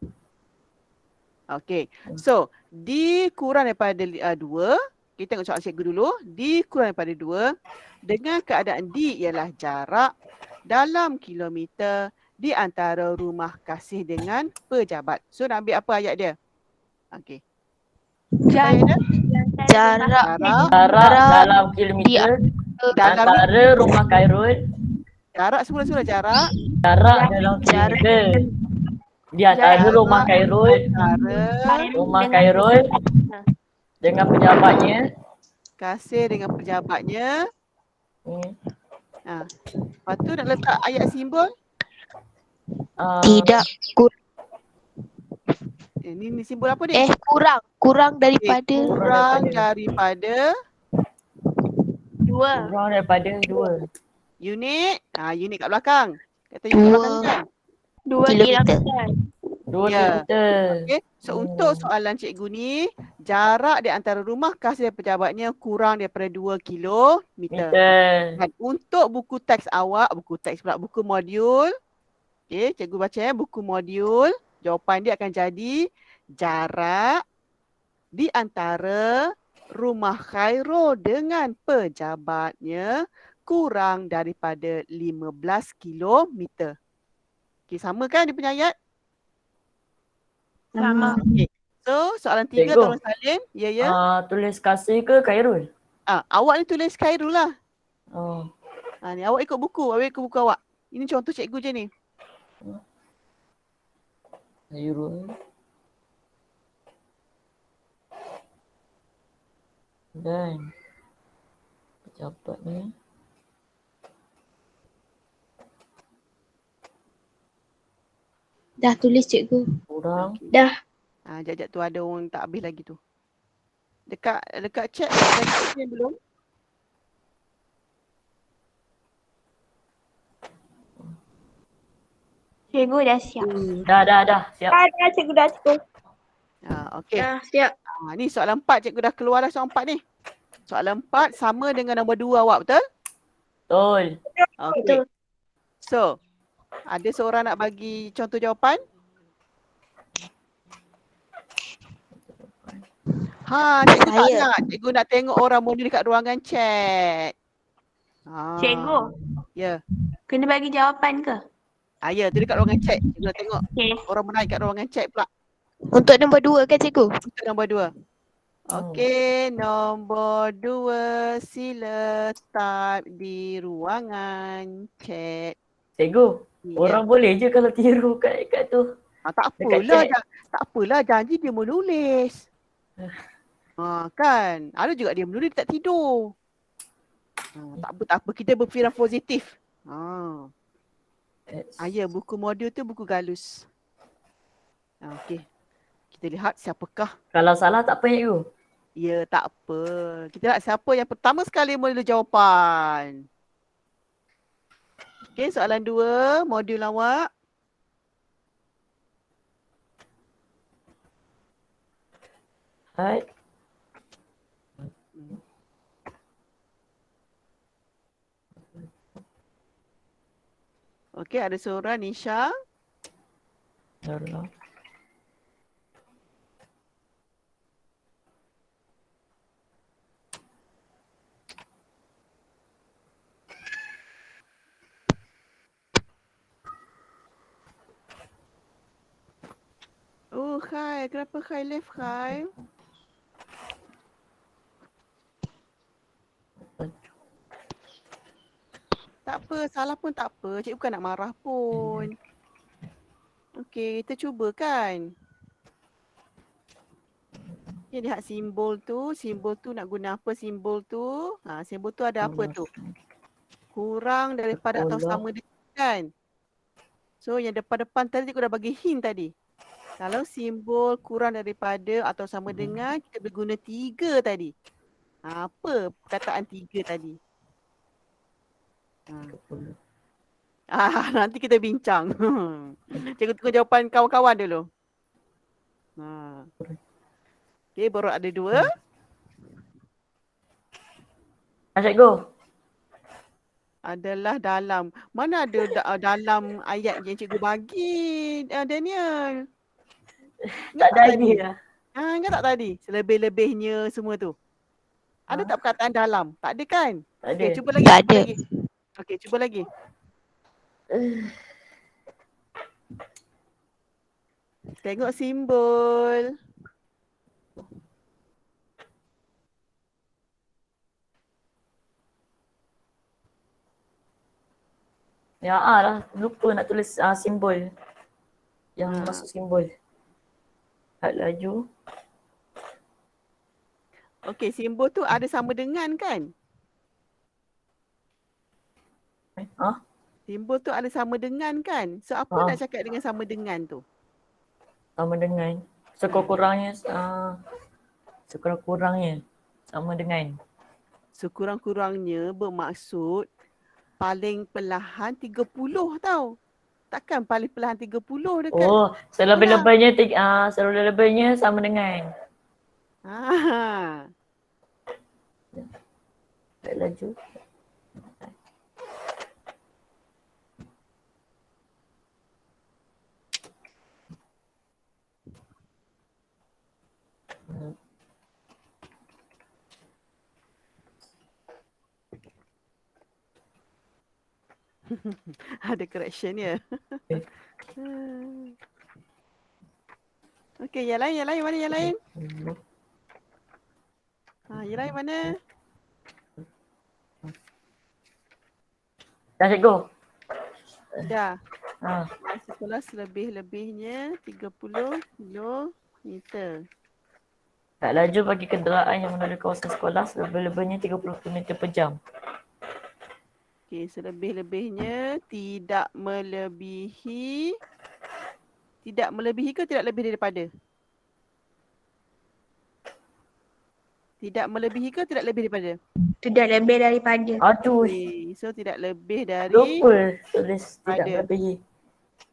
Okey. So, dikurang daripada 2, kita tengok soalan cikgu dulu. Dikurang daripada 2 dengan keadaan D ialah jarak dalam kilometer di antara rumah kasih dengan pejabat. So, nak ambil apa ayat dia? Okey. Jarak dalam kilometer antara rumah Khairul. Jarak semula-semula jarak Dalam kilometer di antara rumah Khairul. Rumah Khairul dengan pejabatnya. Kasih dengan pejabatnya. Lepas tu nak letak ayat simbol. tidak Ni simbol apa ni? kurang daripada Kurang daripada 2. Kurang daripada 2. unit. Unit kat belakang. Kata unit kat belakang kan? 2 kilometer. 2 Ya. kilometer. Okay. So untuk soalan cikgu ni, jarak di antara rumah kasih dan pejabatnya kurang daripada 2 kilometer. Dan untuk buku teks awak, buku modul. Okay, cikgu baca buku modul. Jawapan dia akan jadi jarak di antara rumah Khairul dengan pejabatnya kurang daripada 15 kilometer. Okay, sama kan dia punya ayat? Sama. Okay. So, soalan 3 tolong salin. Ya, ya. Tulis kasih ke Khairul? Awak ni tulis Khairul lah. Oh. Ni awak ikut buku. Awak ikut buku awak. Ini contoh cikgu je ni. Zero. Dan pejabat ni Dah tulis cikgu. kurang. Okey. Dah. Jap tu ada orang tak habis lagi tu. Dekat chat dah explain belum? Cikgu dah siap. Dah. Siap. Dah cikgu, dah cikgu. Okey. Dah siap. Ni soalan 4 cikgu dah keluar dah soalan 4 ni. Soalan 4 sama dengan nombor 2 awak, betul? Betul. Okey. Betul. So, ada seorang nak bagi contoh jawapan? Cikgu tak Saya. nak. Cikgu nak tengok orang modul dekat ruangan chat. Cikgu, Ya. kena bagi jawapan ke? Ya, tu dekat ruangan chat. Cikgu nak tengok Okey. orang menang kat ruangan chat pula. Untuk nombor 2 kan cikgu? Untuk nombor 2. Okey, nombor 2 sila type di ruangan chat. Cikgu, Ya. orang boleh je kalau tiru kat tu. Tak Dekat apalah, chat. tak apalah, janji dia menulis. Kan, ada juga dia menulis dia tak tidur. Tak apa, kita berfikiran positif. Ya, buku modul tu buku galus. Okey. Kita lihat siapakah. Kalau salah tak apa cikgu. Ya, tak apa. Kita lihat siapa yang pertama sekali menulis jawapan. Okey, soalan 2, modul awak. Hai. Okey, ada seorang Nisha. Yalah. Oh, Khai. Kenapa Khai left, Khai? Tak apa, salah pun tak apa. Cikgu bukan nak marah pun. Okey, kita cuba kan. Okay, lihat simbol tu. Simbol tu nak guna apa simbol tu? Simbol tu ada apa tu? Kurang daripada atau sama dengan kan? So yang depan-depan tadi cikgu dah bagi hint tadi. Kalau simbol kurang daripada atau sama dengan, kita boleh guna 3 tadi. Apa perkataan 3 tadi? Nanti kita bincang. Cikgu tunggu jawapan kawan-kawan dulu. Okey, baru ada 2. Cikgu. Adalah dalam. Mana ada dalam ayat yang cikgu bagi, Daniel? Tak ada lagi lah. Ingat tak tadi? Selebih-lebihnya semua tu. Ada tak perkataan dalam? Tak ada kan? Tak ada. Okay, cuba lagi. Tak ada. Okey, cuba lagi. Tengok simbol. Ya lah, lupa nak tulis simbol. Yang masuk simbol. Lihat laju. Okey, simbol tu ada sama dengan kan? Simbol tu ada sama dengan kan? So apa nak cakap dengan sama dengan tu? Sama dengan. Sekurang-kurangnya sekurang-kurangnya sama dengan. Sekurang-kurangnya bermaksud paling perlahan 30 tau. Takkan paling perlahan 30 dekat. Oh, selebih-lebihnya selebih-lebihnya sama dengan. Tak laju. Ada correction ya. Okey, yang lain mana yang lain? Yang lain mana? Dah cikgu. Dah. Ha. Sekolah selebih-lebihnya 30 kilometer. Tak laju bagi kenderaan yang melalui kawasan sekolah selebih-lebihnya 30 km per jam. Okey, selebih-lebihnya tidak melebihi ke tidak lebih daripada? Tidak melebihi ke tidak lebih daripada? Tidak lebih daripada. Aduh, Okey, so tidak lebih dari lupa tulis tidak Ada. melebihi.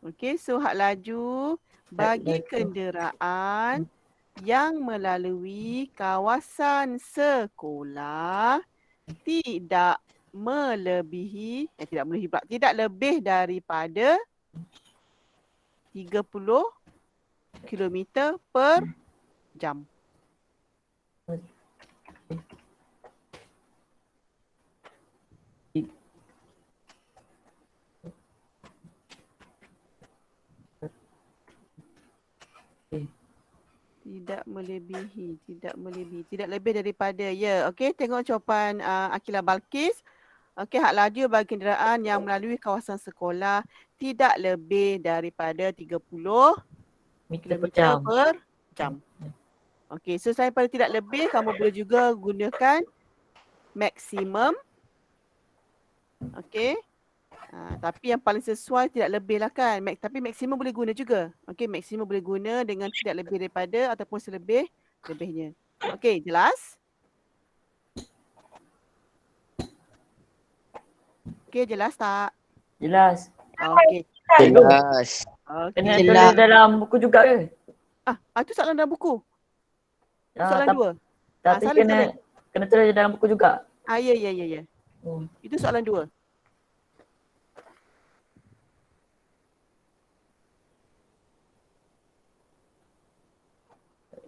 Okey, so hak laju bagi laju. kenderaan yang melalui kawasan sekolah tidak melebihi tidak lebih daripada 30 kilometer per jam. Tidak melebihi, tidak lebih daripada. Ya, okey, tengok jawapan Akila Balkis. Okey, hak laju bagi kenderaan yang melalui kawasan sekolah tidak lebih daripada 30 Meter per kilometer jam. per jam. Okey, so selain pada tidak lebih, kamu boleh juga gunakan maksimum. Okey. Tapi yang paling sesuai tidak lebih lah kan. Tapi maksimum boleh guna juga. Okey, maksimum boleh guna dengan tidak lebih daripada ataupun selebih-lebihnya. Okey, jelas? Okey, jelas tak? Jelas. Okey. Jelas. Kena Okey. tulis dalam buku juga ke? Itu soalan dalam buku. Ah, Soalan tap- 2. Tapi Salin. kena tulis dalam buku juga. Ya. Hmm. Itu soalan 2.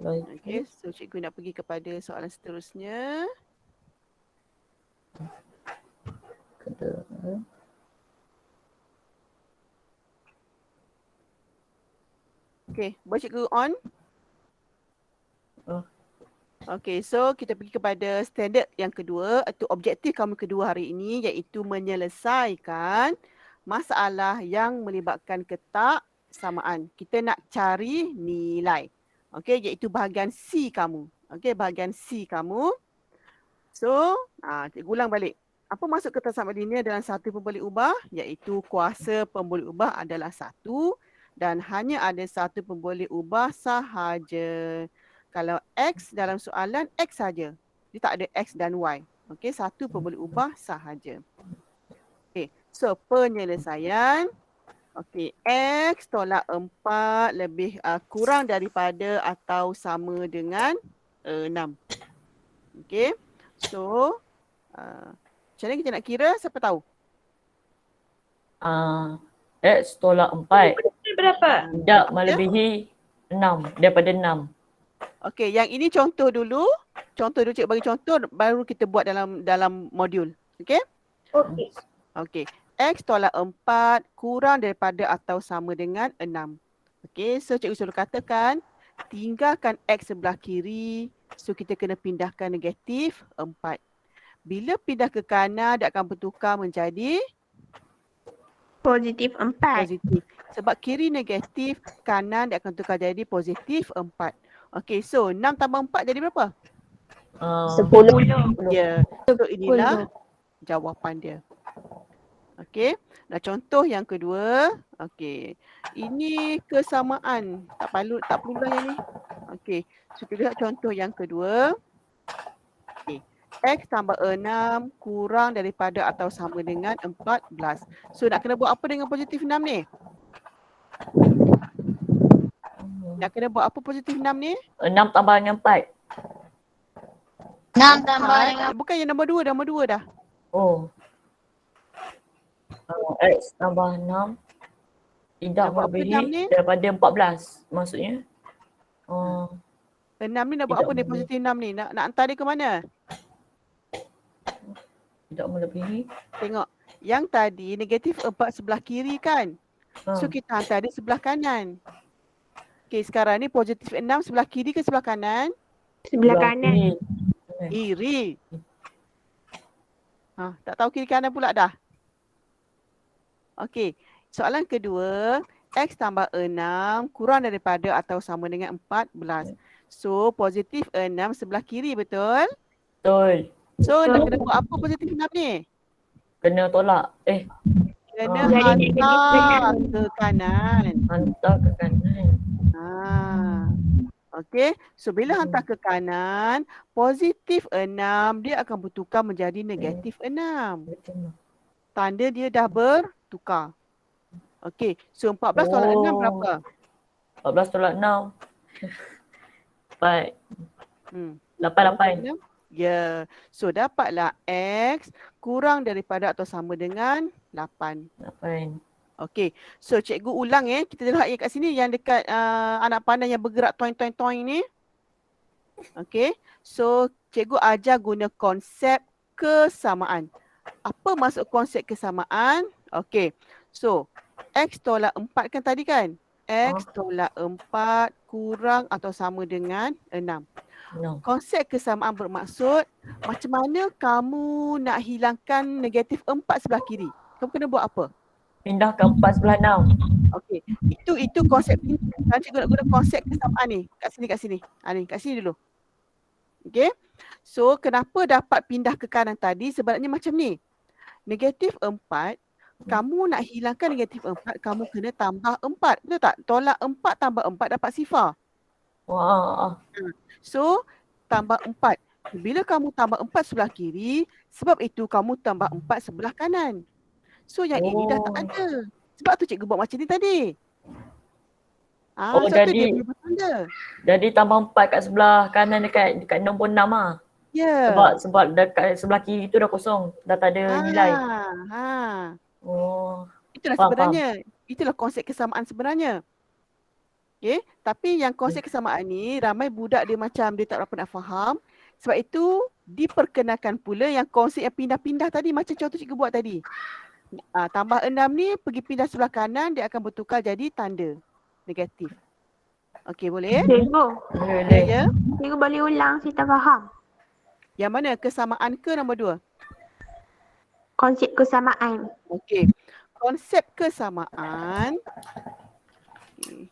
Okey, so cikgu nak pergi kepada soalan seterusnya. Okey, boleh cikgu on? Okey, so kita pergi kepada standard yang kedua atau objektif kamu kedua hari ini iaitu menyelesaikan masalah yang melibatkan ketaksamaan. Kita nak cari nilai. Okey, iaitu bahagian C kamu. Okey, bahagian C kamu. So, cikgu ulang balik. Apa maksud ketaksamaan linear dalam satu pemboleh ubah? Iaitu kuasa pemboleh ubah adalah 1 dan hanya ada satu pemboleh ubah sahaja. Kalau X dalam soalan, X saja. Dia tak ada X dan Y. Okey, satu pemboleh ubah sahaja. Okey, so penyelesaian. Okey, X tolak 4 lebih kurang daripada atau sama dengan 6. Okey, so macam mana kita nak kira? Siapa tahu? X tolak 4 Berapa? tidak melebihi 6, daripada 6. Okey, yang ini contoh dulu. Contoh dulu, cikgu bagi contoh baru kita buat dalam modul. Okey? Okey. Okey. X tolak 4 kurang daripada atau sama dengan 6. Okey, so cikgu selalu katakan tinggalkan X sebelah kiri. So kita kena pindahkan negatif 4. Bila pindah ke kanan dia akan bertukar menjadi Positif 4. positif. Sebab kiri negatif, kanan dia akan tukar jadi positif 4. Okey, so 6 tambah 4 jadi berapa? 10. Ya, so inilah jawapan dia. Okey, nah contoh yang kedua. Okey, ini kesamaan. Tak perlu lah yang ni. Okey, so kita lihat contoh yang kedua. Okey, X tambah 6 kurang daripada atau sama dengan 14. So nak kena buat apa dengan positif 6 ni? Nak kena buat apa positif 6 ni? 6 tambah dengan 4. 6 tambah dengan Bukan yang nombor 2 dah. Oh. X tambah 6 tidak Nak buat apa 6 ni? melebihi daripada 14 maksudnya. 6 ni nak buat Tidak apa ni boleh. positif 6 ni? Nak hantar dia ke mana? Tidak melebihi. Tengok. Yang tadi negatif 4 sebelah kiri kan? So kita hantar dia sebelah kanan. Okey, sekarang ni positif 6 sebelah kiri ke sebelah kanan? Sebelah kanan. Kiri. Tak tahu kiri kanan pula dah. Okey. Soalan kedua, X tambah 6 kurang daripada atau sama dengan 14. So, positif 6 sebelah kiri, betul? Betul. So, nak Betul. kena buat apa positif 6 ni? Kena tolak. Kena Ah. Jadi negatif hantar kanan. ke kanan. Hantar ke kanan. Okey, so bila hantar ke kanan, positif 6 dia akan bertukar menjadi negatif 6. Betul. Tanda dia dah bertukar. Okey, so 14 tolak 6 Oh. berapa? 14 tolak 6. 4. Hmm. 8. Ya, so dapatlah X kurang daripada atau sama dengan 8. 8. Okey, so cikgu ulang kita lihat yang kat sini yang dekat anak panah yang bergerak toing ni. Okey, so cikgu ajar guna konsep kesamaan. Apa maksud konsep kesamaan? Okey, so X tolak 4 kan tadi kan? X tolak 4 kurang atau sama dengan 6. No. Konsep kesamaan bermaksud macam mana kamu nak hilangkan negatif 4 sebelah kiri. Kamu kena buat apa? Pindah ke 4 sebelah 6. Okey, itu konsep ini. Sekarang cikgu nak guna konsep kesamaan ni. Kat sini. Ni, kat sini dulu. Okey. So, kenapa dapat pindah ke kanan tadi? Sebenarnya macam ni. Negatif 4, kamu nak hilangkan negatif 4, kamu kena tambah 4. Betul tak? Tolak 4 tambah 4 dapat sifar. Wah. So, tambah 4. Bila kamu tambah 4 sebelah kiri, sebab itu kamu tambah 4 sebelah kanan. So, yang ini dah tak ada. Sebab tu cikgu buat macam ni tadi. Sebab tu dia punya bertanda. Jadi tambah 4 kat sebelah kanan dekat 66 ah. Ya. Sebab dekat sebelah kiri tu dah kosong. Dah tak ada nilai. Oh. Itulah Faham, sebenarnya. Itulah konsep kesamaan sebenarnya. Okay. Tapi yang konsep kesamaan ni ramai budak dia macam dia tak berapa nak faham. Sebab itu diperkenalkan pula yang konsep yang pindah-pindah tadi macam contoh cikgu buat tadi. Tambah 6 ni pergi pindah sebelah kanan dia akan bertukar jadi tanda negatif. Okey, boleh? Cikgu, Boleh. Ya. cikgu boleh ulang, saya tak faham. Yang mana? Kesamaan ke nombor 2? Konsep kesamaan. Okey. Konsep kesamaan. Okay.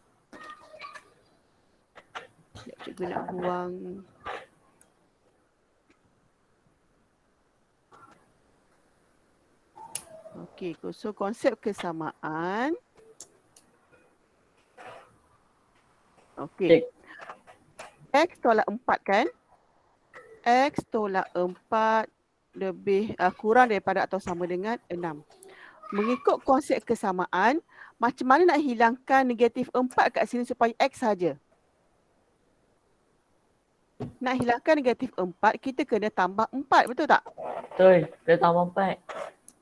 Cikgu nak buang. Okey, so konsep kesamaan. Okey. X tolak 4 kan? X tolak 4 lebih kurang daripada atau sama dengan 6. Mengikut konsep kesamaan, macam mana nak hilangkan negatif 4 kat sini supaya X saja? Nak hilangkan negatif 4, kita kena tambah 4, betul tak? Betul. Kena tambah 4.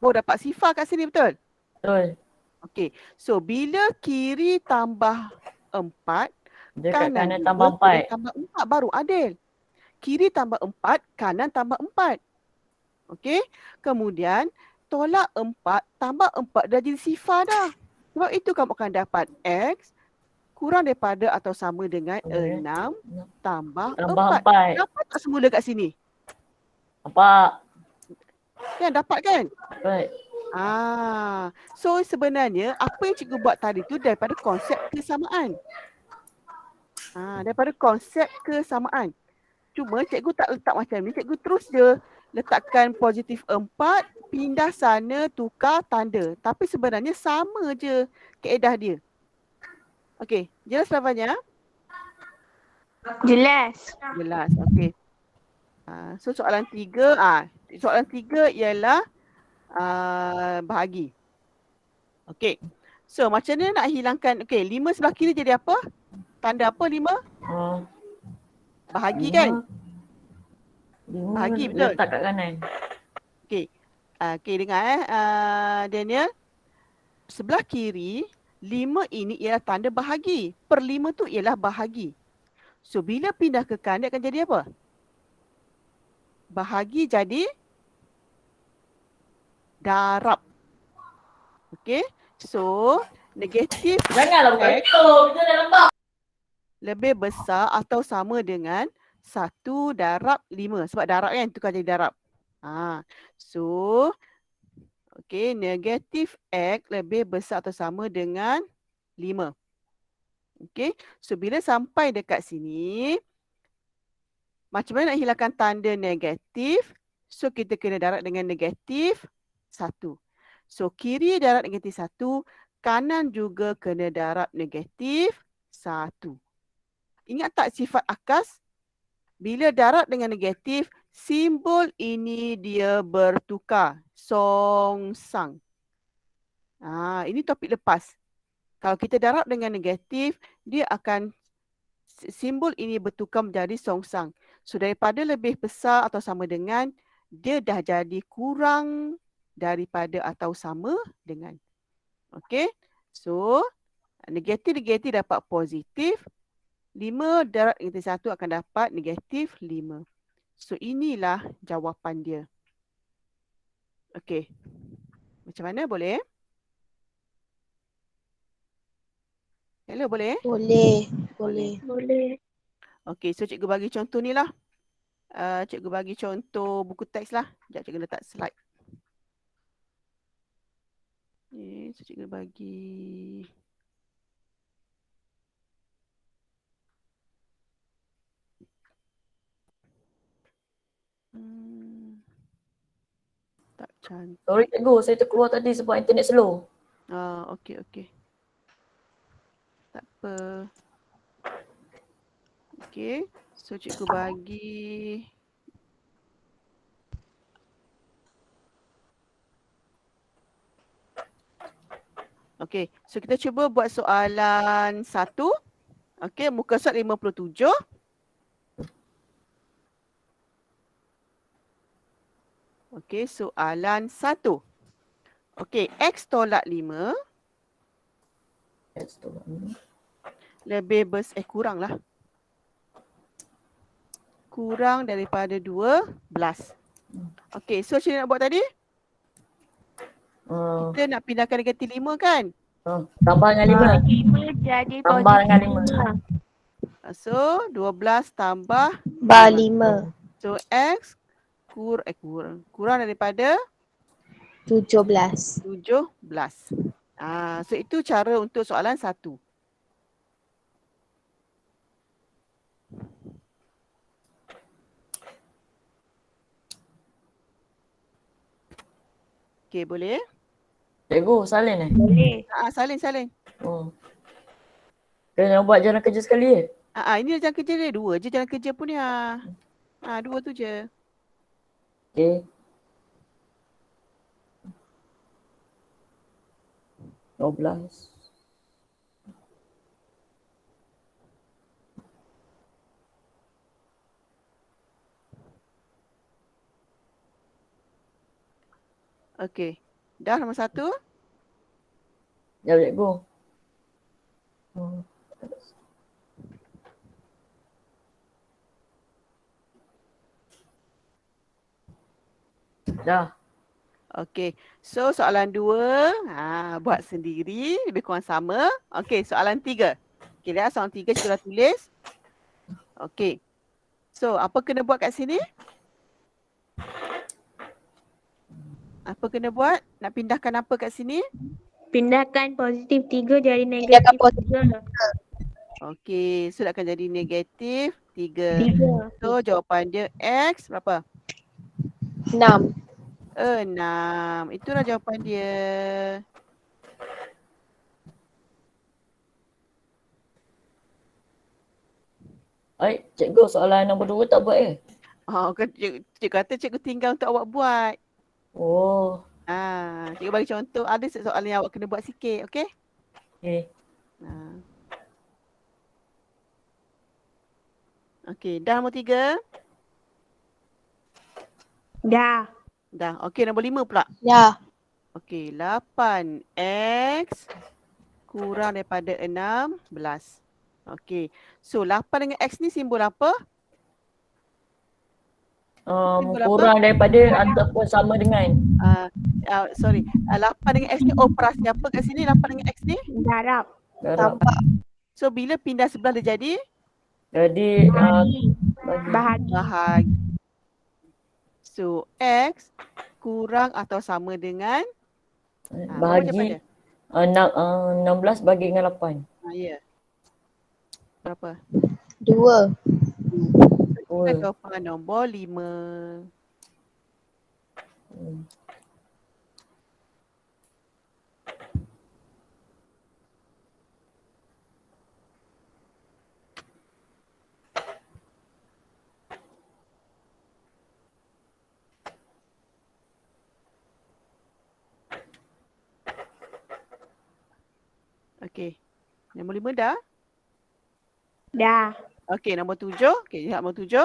Oh, dapat sifar kat sini, betul? Betul. Okey. So, bila kiri tambah 4, Dia kat kanan juga tambah 4. tambah 4 baru adil. Kiri tambah 4, kanan tambah 4. Okey. Kemudian, tolak 4, tambah 4 dah jadi sifar dah. Sebab itu kamu akan dapat X kurang daripada atau sama dengan 6 tambah 4. 4. Dapat tak semula kat sini? Nampak? Kan dapat kan? Baik. So sebenarnya apa yang cikgu buat tadi tu daripada konsep kesamaan. Daripada konsep kesamaan. Cuma cikgu tak letak macam ni, cikgu terus je letakkan positif 4, pindah sana, tukar tanda. Tapi sebenarnya sama je kaedah dia. Okey, jelas jawapannya? Jelas. Jelas, okey. So soalan 3, soalan 3 ialah bahagi. Okey. So macam mana nak hilangkan, 5 sebelah kiri jadi apa? Tanda apa 5? Bahagi kan? Bahagi betul. Letak kat kanan. Okey dengar Daniel. Sebelah kiri 5 ini ialah tanda bahagi. Per 5 tu ialah bahagi. So bila pindah ke kanan akan jadi apa? Bahagi jadi darab. Okey. So negatif Janganlah buka itu. Kita dah nampak. lebih besar atau sama dengan 1 darab 5. Sebab darab kan tukar jadi darab. So Okey, negatif X lebih besar atau sama dengan 5. Okey, so bila sampai dekat sini, macam mana nak hilangkan tanda negatif? So kita kena darab dengan negatif 1. So kiri darab negatif 1, kanan juga kena darab negatif 1. Ingat tak sifat akas? Bila darab dengan negatif, simbol ini dia bertukar. Songsang. Ini topik lepas. Kalau kita darab dengan negatif, dia akan simbol ini bertukar menjadi songsang. So daripada lebih besar atau sama dengan, dia dah jadi kurang daripada atau sama dengan. Okey. So negatif-negatif dapat positif. 5 darab negatif 1 akan dapat negatif 5. So inilah jawapan dia. Okey. Macam mana, boleh? Hello, boleh? Boleh. Boleh. Okey, so cikgu bagi contoh ni lah. Cikgu bagi contoh buku teks lah. Sekejap cikgu letak slide. So cikgu bagi. Tak cantik. Sorry cikgu, saya terkeluar tadi sebab internet slow. Okey, okey. Tak apa. Okey, so cikgu bagi. Okey, so kita cuba buat soalan 1. Okey, muka surat 57. Okey, soalan 1. Okey, X tolak 5 lebih kurang lah. Kurang daripada 12. Okey, so macam mana nak buat tadi? Kita nak pindahkan negatif 5 kan? Tambah dengan 5. 5 jadi Tambah dengan 5. So 12 tambah Bar 5. So X kurang daripada 17. 17. So itu cara untuk soalan 1. Okey, boleh? Cikgu, salin Boleh. Salin. Kena buat jalan kerja sekali Ini jalan kerja dia. 2 je jalan kerja pun ni. 2 tu je. Okey. 12. Okey. Dah nombor 1. Jap cikgu. Dah. Okey. So soalan 2, buat sendiri, lebih kurang sama. Okey, soalan 3. Okey, lihat soalan 3 cikgu dah tulis. Okey. So, apa kena buat kat sini? Apa kena buat? Nak pindahkan apa kat sini? Pindahkan positif 3 jadi negatif 3. Okey, so akan jadi negatif 3. 3. So jawapan dia X berapa? 6. 6. Itulah jawapan dia. Cikgu soalan nombor 2 tak buat Cikgu kata cikgu tinggal untuk awak buat. Cikgu bagi contoh, ada soalan yang awak kena buat sikit, okey? Okey. Okey, dah nombor 3? Dah. Dah. Okey, nombor 5 pula. Dah. Okey, 8X kurang daripada 16. Okey, so 8 dengan X ni simbol apa? Kurang daripada ataupun sama dengan. 8 dengan X ni operasi apa kat sini? 8 dengan X ni? Darab. Tambah. So bila pindah sebelah dia jadi? Jadi Bahagi. So X kurang atau sama dengan Berapa jawapan dia? Bahagi 16 bagi dengan 8. Ya. Berapa? 2. Kita jawapan nombor 5. Okey. Nombor 5 dah? Dah. Okey, nombor 7. Okey, lihat nombor 7.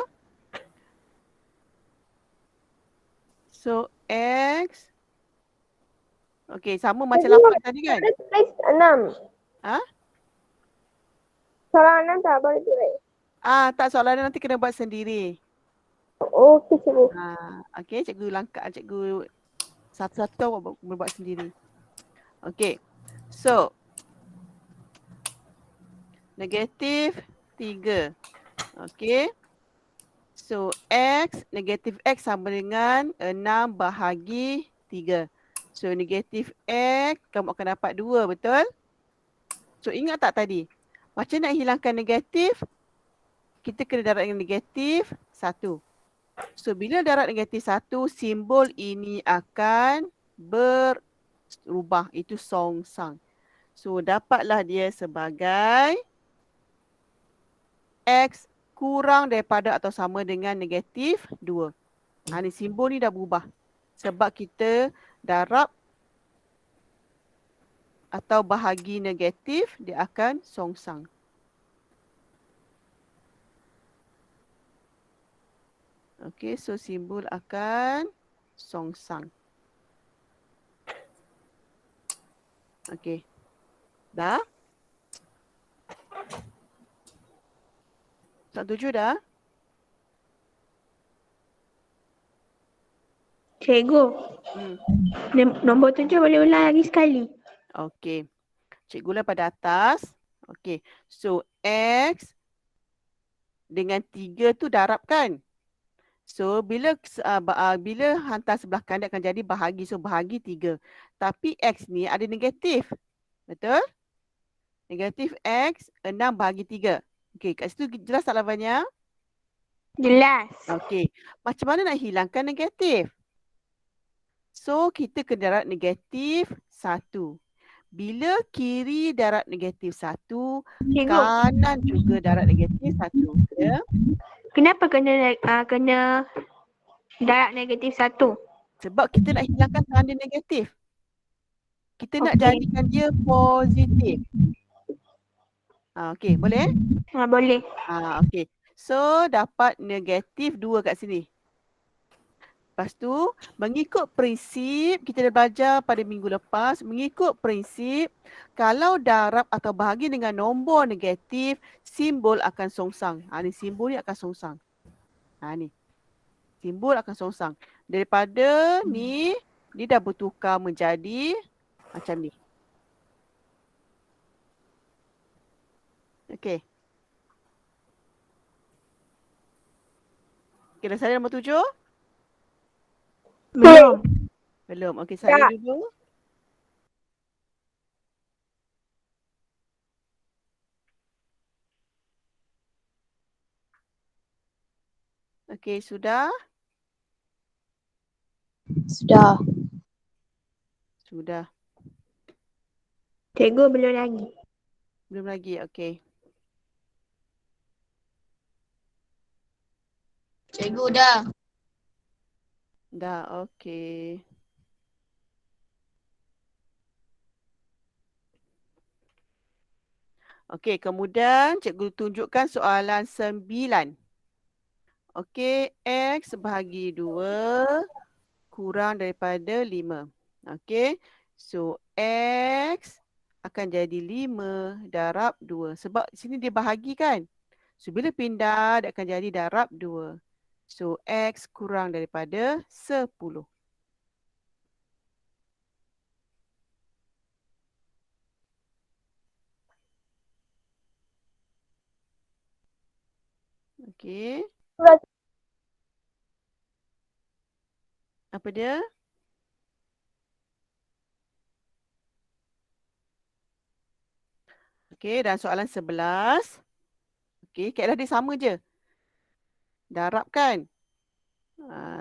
So, X. Okey, sama macam 8 tadi kan? Tulis 6. Ha? Soalan 6 tak boleh tulis. Tak, soalan nanti kena buat sendiri. Okey, cikgu. Okey, cikgu langkah, cikgu satu-satu buat sendiri. Okey. So, negatif 3. Okey. So, X, negatif X sama dengan 6 bahagi 3. So, negatif X, kamu akan dapat 2, betul? So, ingat tak tadi? Macam nak hilangkan negatif, kita kena darat dengan negatif 1. So, bila darat negatif 1, simbol ini akan berubah. Itu songsang. So, dapatlah dia sebagai X kurang daripada atau sama dengan negatif 2. Ni simbol ni dah berubah. Sebab kita darab atau bahagi negatif, dia akan songsang. Okey, so simbol akan songsang. Okey. Dah? Tak 7 dah? Cikgu, nombor 7 boleh ulang lagi sekali. Okey. Cikgu lah pada atas. Okey. So, X dengan 3 tu darab kan? So, bila hantar sebelah kanan dia akan jadi bahagi. So, bahagi 3. Tapi X ni ada negatif. Betul? Negatif X, 6 bahagi 3. Okey, kat situ jelas tak lawannya? Jelas. Okey. Macam mana nak hilangkan negatif? So, kita kena darat negatif 1. Bila kiri darat negatif 1, Cikgu, kanan juga darat negatif 1. Ya? kenapa kena darat negatif 1? Sebab kita nak hilangkan tanda negatif. Kita nak Okey. jadikan dia positif. Okey, boleh? Boleh. Okey. So, dapat negatif 2 kat sini. Lepas tu, mengikut prinsip, kita dah belajar pada minggu lepas, mengikut prinsip, kalau darab atau bahagi dengan nombor negatif, simbol akan songsang. Ni simbol ni akan songsang. Ni. Simbol akan songsang. Daripada ni, dia dah bertukar menjadi macam ni. Okey. Okey, dah salin nombor 7? Belum. Belum. Okey, salin dulu. Okey, sudah? Sudah. Sudah. Cikgu belum lagi. Belum lagi, okey. Cikgu dah. Dah, okey. Okey, kemudian cikgu tunjukkan soalan 9. Okey, X bahagi 2 kurang daripada 5. Okey, so X akan jadi 5 darab 2. Sebab sini dia bahagi kan? So, bila pindah, dia akan jadi darab 2. So, X kurang daripada 10. Okey. Apa dia? Okey, dan soalan 11. Okey, kaedah dia sama je. Darab kan?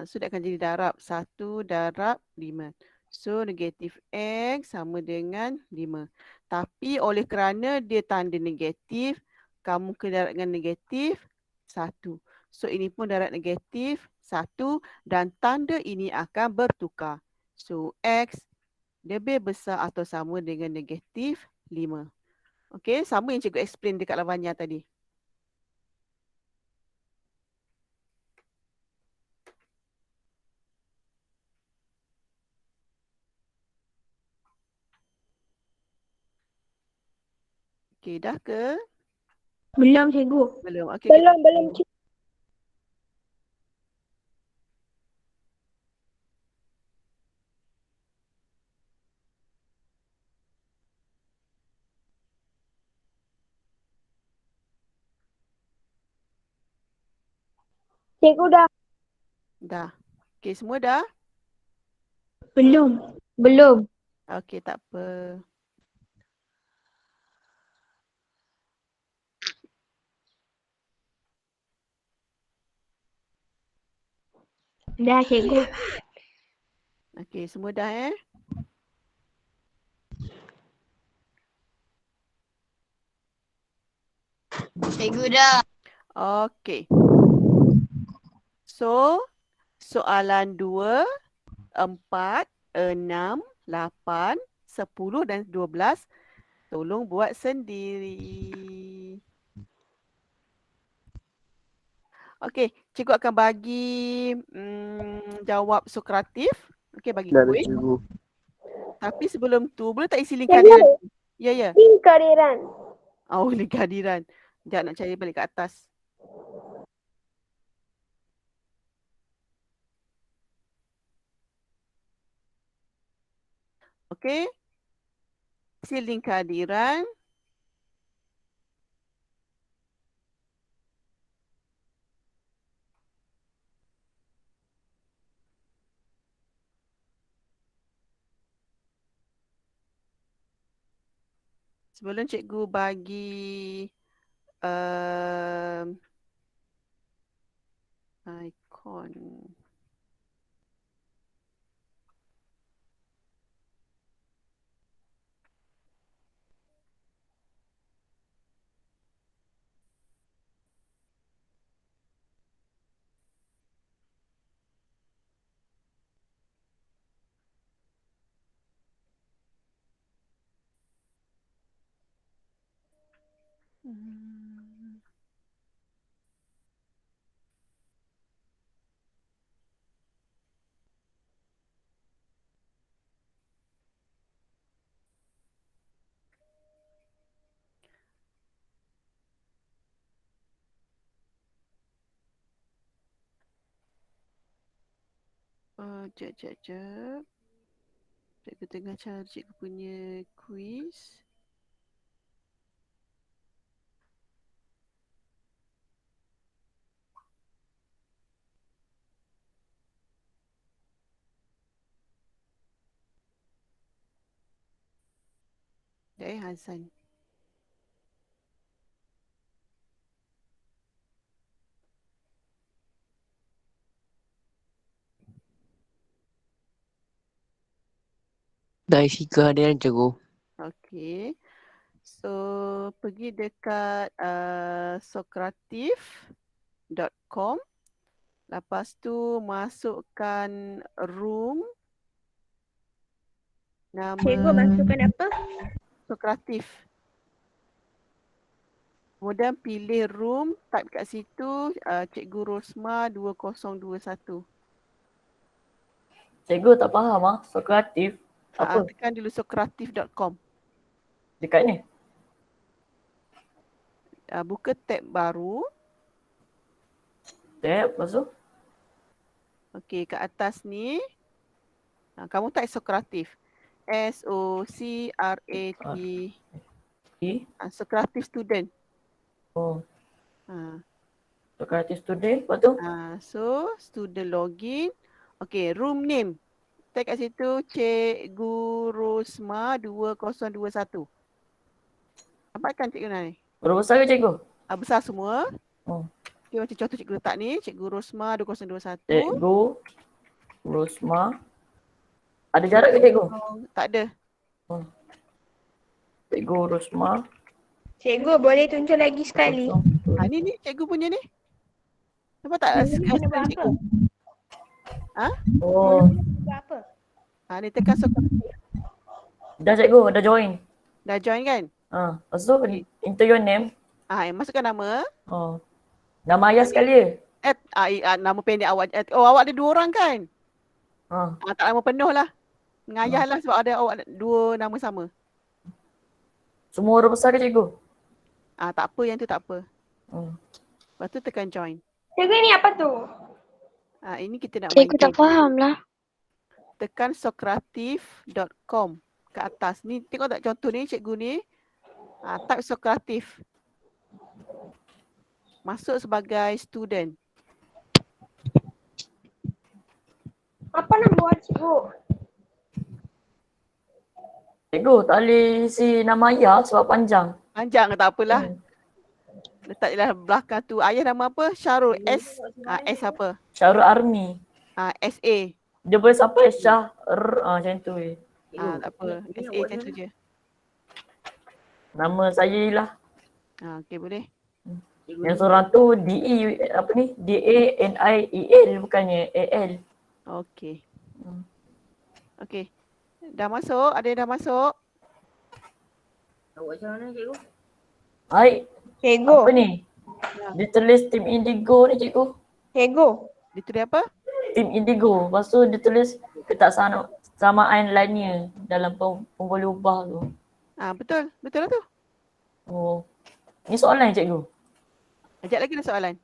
So dia akan jadi darab 1 darab 5. So negatif X sama dengan 5. Tapi oleh kerana dia tanda negatif, kamu kena darab dengan negatif 1. So ini pun darab negatif 1 dan tanda ini akan bertukar. So X lebih besar atau sama dengan negatif 5. Okey, sama yang cikgu explain dekat Lavanya tadi. Okey, dah ke? Belum cikgu. Belum. Okey, Belum, belum. Cik. Cikgu dah. dah. Okey, semua dah? Belum. Belum. Okey, tak apa. Dah cikgu. Okey, semua dah Cikgu dah. Okey. So, soalan 2, 4, 6, 8, 10 dan 12 tolong buat sendiri. Okey, cikgu akan bagi jawab sokratif. Okey, bagi kuis. cikgu. Tapi sebelum tu, boleh tak isi link Cikgu. kehadiran? Ya, ya. Link kehadiran. Oh, link kehadiran. Sekejap nak cari balik ke atas. Okey. Isi link kehadiran. Sebelum cikgu bagi ikon. Jap. Cikgu tengah cari cikgu punya quiz. Hasan. Dah isi kehadiran cikgu. Okey. So, pergi dekat sokratif.com. Lepas tu masukkan room. Nama Cikgu masukkan apa? Sokratif. Kemudian pilih room, type kat situ Cikgu Rosma 2021. Cikgu tak faham Sokratif. Apa? Tekan dulu sokratif.com. Dekat ni. Buka tab baru. Tab, lepas tu. Okey, kat atas ni. Kamu type Sokratif. S-O-C-R-A-T. Sokratif student. Oh. Ha. Sokratif student, lepas tu. So, student login. Okey, room name. Type kat situ Cikgu Rosma 2021. Nampakkan Cikgu Nai? Berapa besar ke cikgu? Besar semua. Oh. Okay, macam contoh cikgu letak ni, Cikgu Rosma 2021. Cikgu Rosma. Ada jarak ke cikgu? Tak ada. Cikgu Rosma. Cikgu boleh tunjuk lagi sekali. Ni cikgu punya ni. Nampak tak screen cikgu? Oh, Berapa? Ni tekan socrative. dah cikgu, dah join. Dah join kan? Lepas tu enter your name. Masukkan nama. Oh. Nama ayah sekali ya? Nama pendek awak. Awak ada 2 orang kan? Ha. Tak nama penuh lah. Ngayah lah sebab ada awak 2 nama sama. Semua orang besar ke cikgu? Tak apa, yang tu tak apa. Hmm. Lepas tu tekan join. Cikgu ni apa tu? Ini kita nak Cikgu tak faham lah. Tekan socrative.com ke atas. Ni tengok tak contoh ni cikgu ni. Type Socrative. Masuk sebagai student. Apa nak buat cikgu? Cikgu, tak boleh isi nama ayah sebab panjang. Panjang ke tak apalah. Letak je lah belakang tu. Ayah nama apa? Syarul. S. S apa? Syarul Army. SA. Dia boleh sampai Syah macam tu je. Tak apa. SA macam tu je. Nama saya lah. Okey, boleh. Yang seorang tu DE apa ni? DANIEL bukannya AL. Okey. Okey. Dah masuk? Ada yang dah masuk? Hai, Cikgu. apa ni? Dia tulis Team Indigo ni cikgu. Cikgu. Dia tulis apa? Team Indigo. Lepas tu dia tulis ketaksamaan lainnya dalam pemboleh ubah tu. Betul. Betul lah tu. Oh. Ni soalan cikgu. Ajak lagi ada soalan.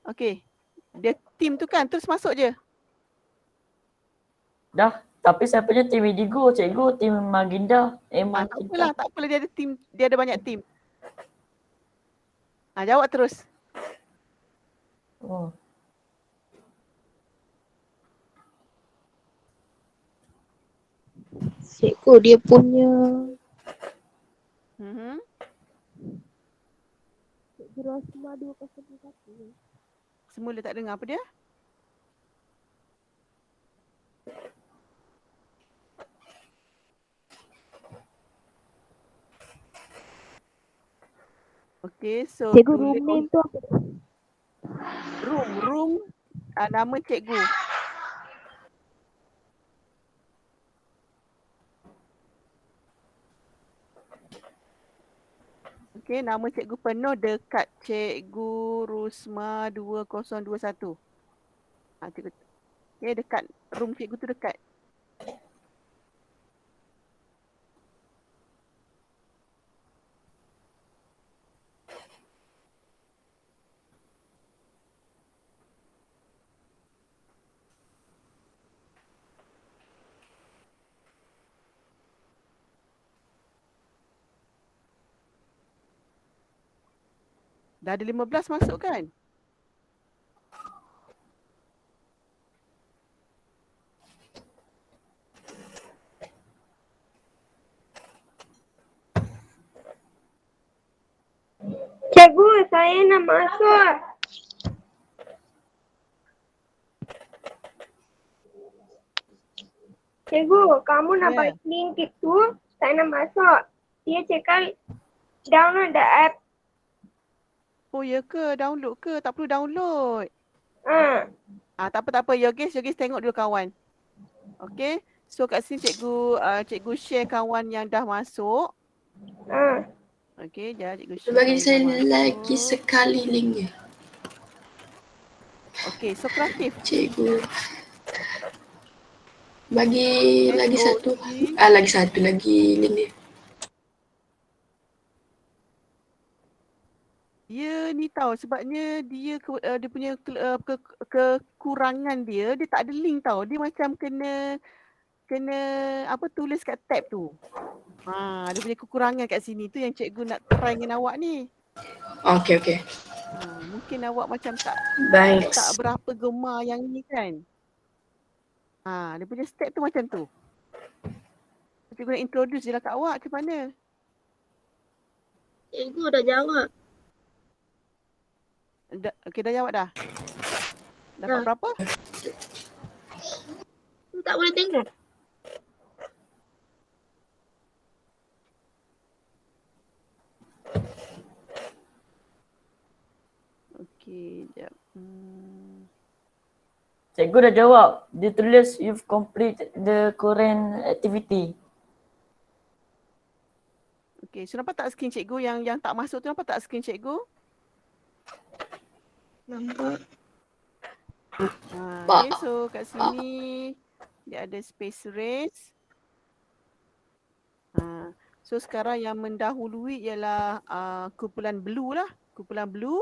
Okey. Dia team tu kan terus masuk je. Dah. Tapi saya punya Team Indigo cikgu. Team Maginda. Tak apalah dia ada team. Dia ada banyak team. Jawab terus. Oh. Cikgu dia punya Cikgu Rosma 2021. Semula tak dengar apa dia? Okey, so Cikgu room name tu apa? Room. Nama cikgu. Okey, nama cikgu penuh dekat Cikgu Rusma 2021. Cikgu. Okey, dekat room cikgu tu dekat. Dah ada 15 masuk kan? Cikgu, saya nak masuk. Cikgu, kamu nak bagi link itu, saya nak masuk. Dia cakap download the app. Oh ya ke? Download ke? Tak perlu download. Tak apa. Yogis tengok dulu kawan. Okay. So kat sini cikgu share kawan yang dah masuk. Okay, jap cikgu share. Bagi saya lagi sekali linknya. Okay, Socrative. Cikgu. Bagi lagi satu. Lagi link dia. Dia ni tahu sebabnya dia dia punya kekurangan dia tak ada link tahu. Dia macam kena tulis kat tab tu. Dia punya kekurangan kat sini tu yang cikgu nak try dengan awak ni. Okey. Mungkin awak macam tak Baik. berapa gemar yang ni kan. Dia punya step tu macam tu. Cikgu nak introduce je lah kat awak ke mana. Cikgu dah jawab. Okey, dah jawab dah? Dapat Dah. berapa? Tak boleh tengok. Okey, sekejap. Cikgu dah jawab. Dia tulis you've completed the current activity. Okey, so nampak tak skrin cikgu yang tak masuk tu, nampak tak skrin cikgu? Nampak. Okay, so kat sini dia ada space race. So sekarang yang mendahului ialah kumpulan blue lah. Kumpulan blue,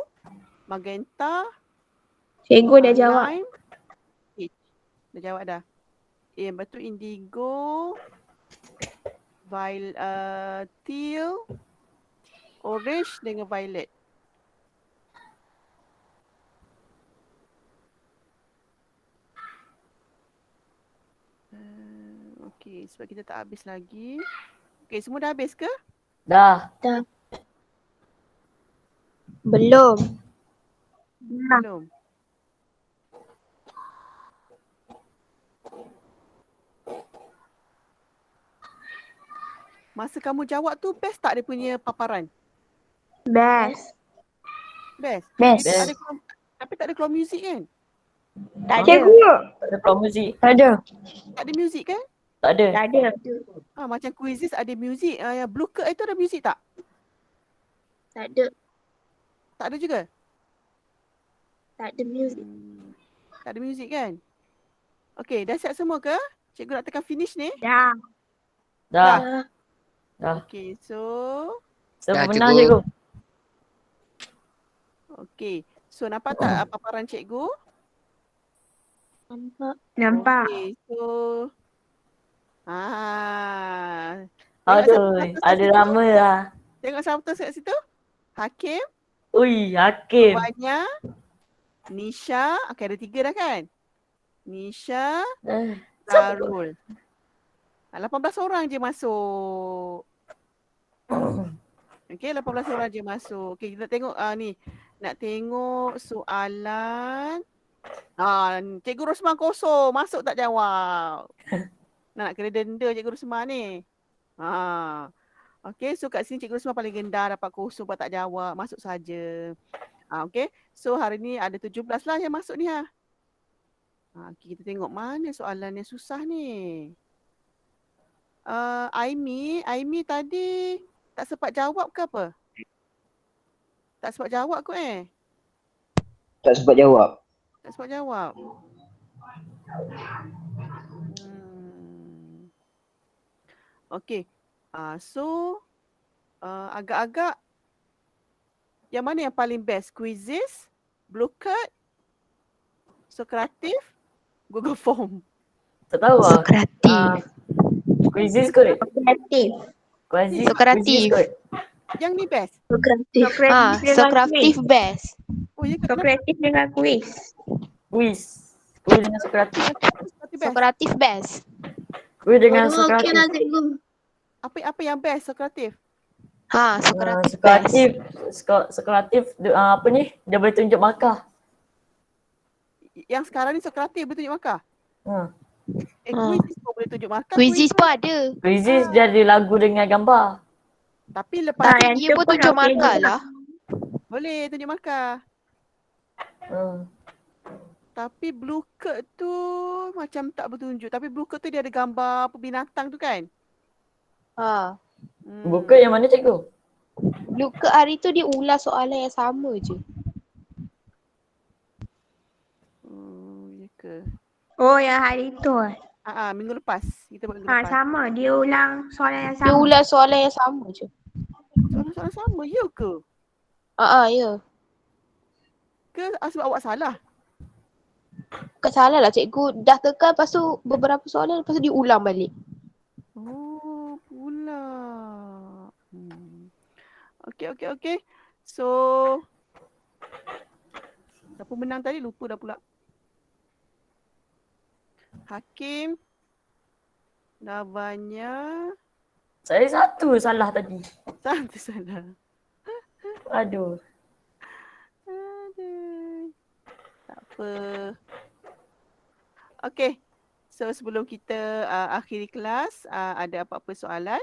magenta, Cikgu dah jawab. lime, peach. Dah jawab dah. Lepas tu indigo, teal, orange dengan violet. Okey, sebab kita tak habis lagi. Okey, semua dah habis ke? Dah. Belum. Belum. Masa kamu jawab tu best tak dia punya paparan? Best. Best. Best. Tapi tak ada keluar muzik kan? Tak ada. Cikgu. Tak ada keluar muzik. Tak ada. Tak ada muzik kan? Tak ada. Tak ada. Macam quizzes ada muzik. Yang blue card itu ada muzik tak? Tak ada. Tak ada juga? Tak ada music. Tak ada muzik kan? Okey, dah siap semua ke? Cikgu nak tekan finish ni? Dah. Dah. Dah. Okey, so Siapa Dah, menang cikgu. cikgu? okey. So nampak tak paparan cikgu? Nampak. Okey, so Aduh, ada lama lah. Tengok siapa tu kat situ? Hakim, Ui, Hakim. Wanya, Nisha. Okey, ada 3 dah kan? Nisha, Darul. 18 orang je masuk. Okey, 18 orang je masuk. Okey, kita tengok ni. Nak tengok soalan. Cikgu Rosman kosong. Masuk tak jawab? Nak kena denda Cikgu Rosman ni. Okey, so kat sini Cikgu Rosman paling rendah, dapat kosong sebab tak jawab. Masuk saja. Okey, so hari ni ada 17 lah yang masuk ni Okay, kita tengok mana soalan yang susah ni. Aimi tadi tak sempat jawab ke apa? Tak sempat jawab kot Tak sempat jawab. Tak sempat jawab. Okey. So agak-agak yang mana yang paling best? Quizzes, Blue Card, Sokratif, Google Form. Tak tahu lah. Sokratif. Quizzes kot. Sokratif. Quizzes Sokratif. kot. Yang ni best. Sokratif. Sokratif best. Oh ya ke? Sokratif dengan kuis. Quiz. Quiz dengan Sokratif. Sokratif best. Sokratif best. Quiz dengan Okey Sokratif. lah cikgu. Apa yang best Sokratif? Sokratif best. Sokratif apa ni? Dia boleh tunjuk markah. Yang sekarang ni Sokratif boleh tunjuk markah? Quizzes pun boleh tunjuk markah. Quizzes pun ada. Quizzes dia ada lagu dengan gambar. Tapi lepas tu Dia pun tunjuk markah lah. boleh tunjuk markah. Tapi Blue Card tu macam tak bertunjuk. Tapi Blue Card tu dia ada gambar binatang tu kan? Buka yang mana cikgu? Luka hari tu dia ulas soalan yang sama je. Ya ke? Oh, yang hari tu. Minggu lepas. Kita buat minggu lepas. Sama. Dia ulang soalan yang Dia sama. ulas soalan yang sama je. Soalan sama, ya ke? Ya. Ke sebab awak salah? Bukan salah lah cikgu. Dah tekan lepas tu beberapa soalan lepas tu dia ulang balik. Oh, pula. Okey. So, siapa menang tadi? Lupa dah pula. Hakim, Lavanya, Saya satu salah tadi. satu salah. Aduh. Aduh. Tak apa. Okey. So sebelum kita akhiri kelas, ada apa-apa soalan?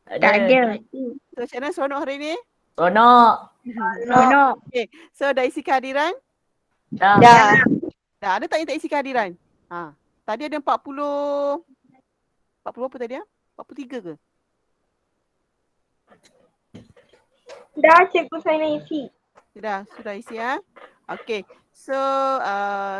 Tak ada. So macam mana seronok hari ni? Seronok. Seronok. Okay. So dah isi kehadiran? Dah. Dah ada tak yang tak isi kehadiran? Tadi ada 40 apa tadi 43 ke? Dah cikgu saya isi. Sudah isi ya. Okey. So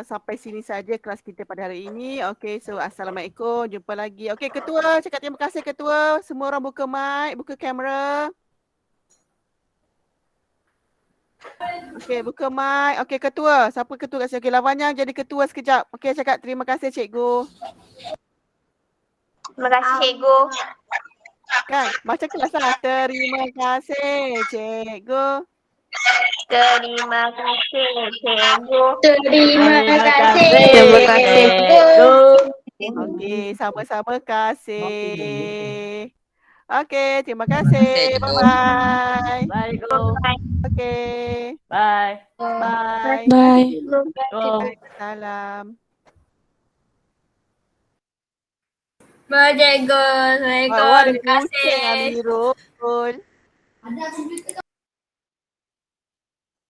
sampai sini saja kelas kita pada hari ini. Okey, so assalamualaikum. Jumpa lagi. Okey, ketua cakap terima kasih ketua. Semua orang buka mic, buka kamera. Okey, buka mic. Okey, ketua. Siapa ketua kat sini? Okey, Lavanya jadi ketua sekejap. Okey, cakap terima kasih cikgu. Terima kasih cikgu. Kan, macam kelas lah. Terima kasih cikgu. Terima kasih cikgu. Terima kasih. Terima kasih. Okey, sama-sama kasih. Okey, terima kasih. Bye-bye. Bye, go. Okey. Bye. Bye. Bye. Go. Salam. Bye cikgu. Assalamualaikum. Wah, ada Terima kucing kasih. Amirul.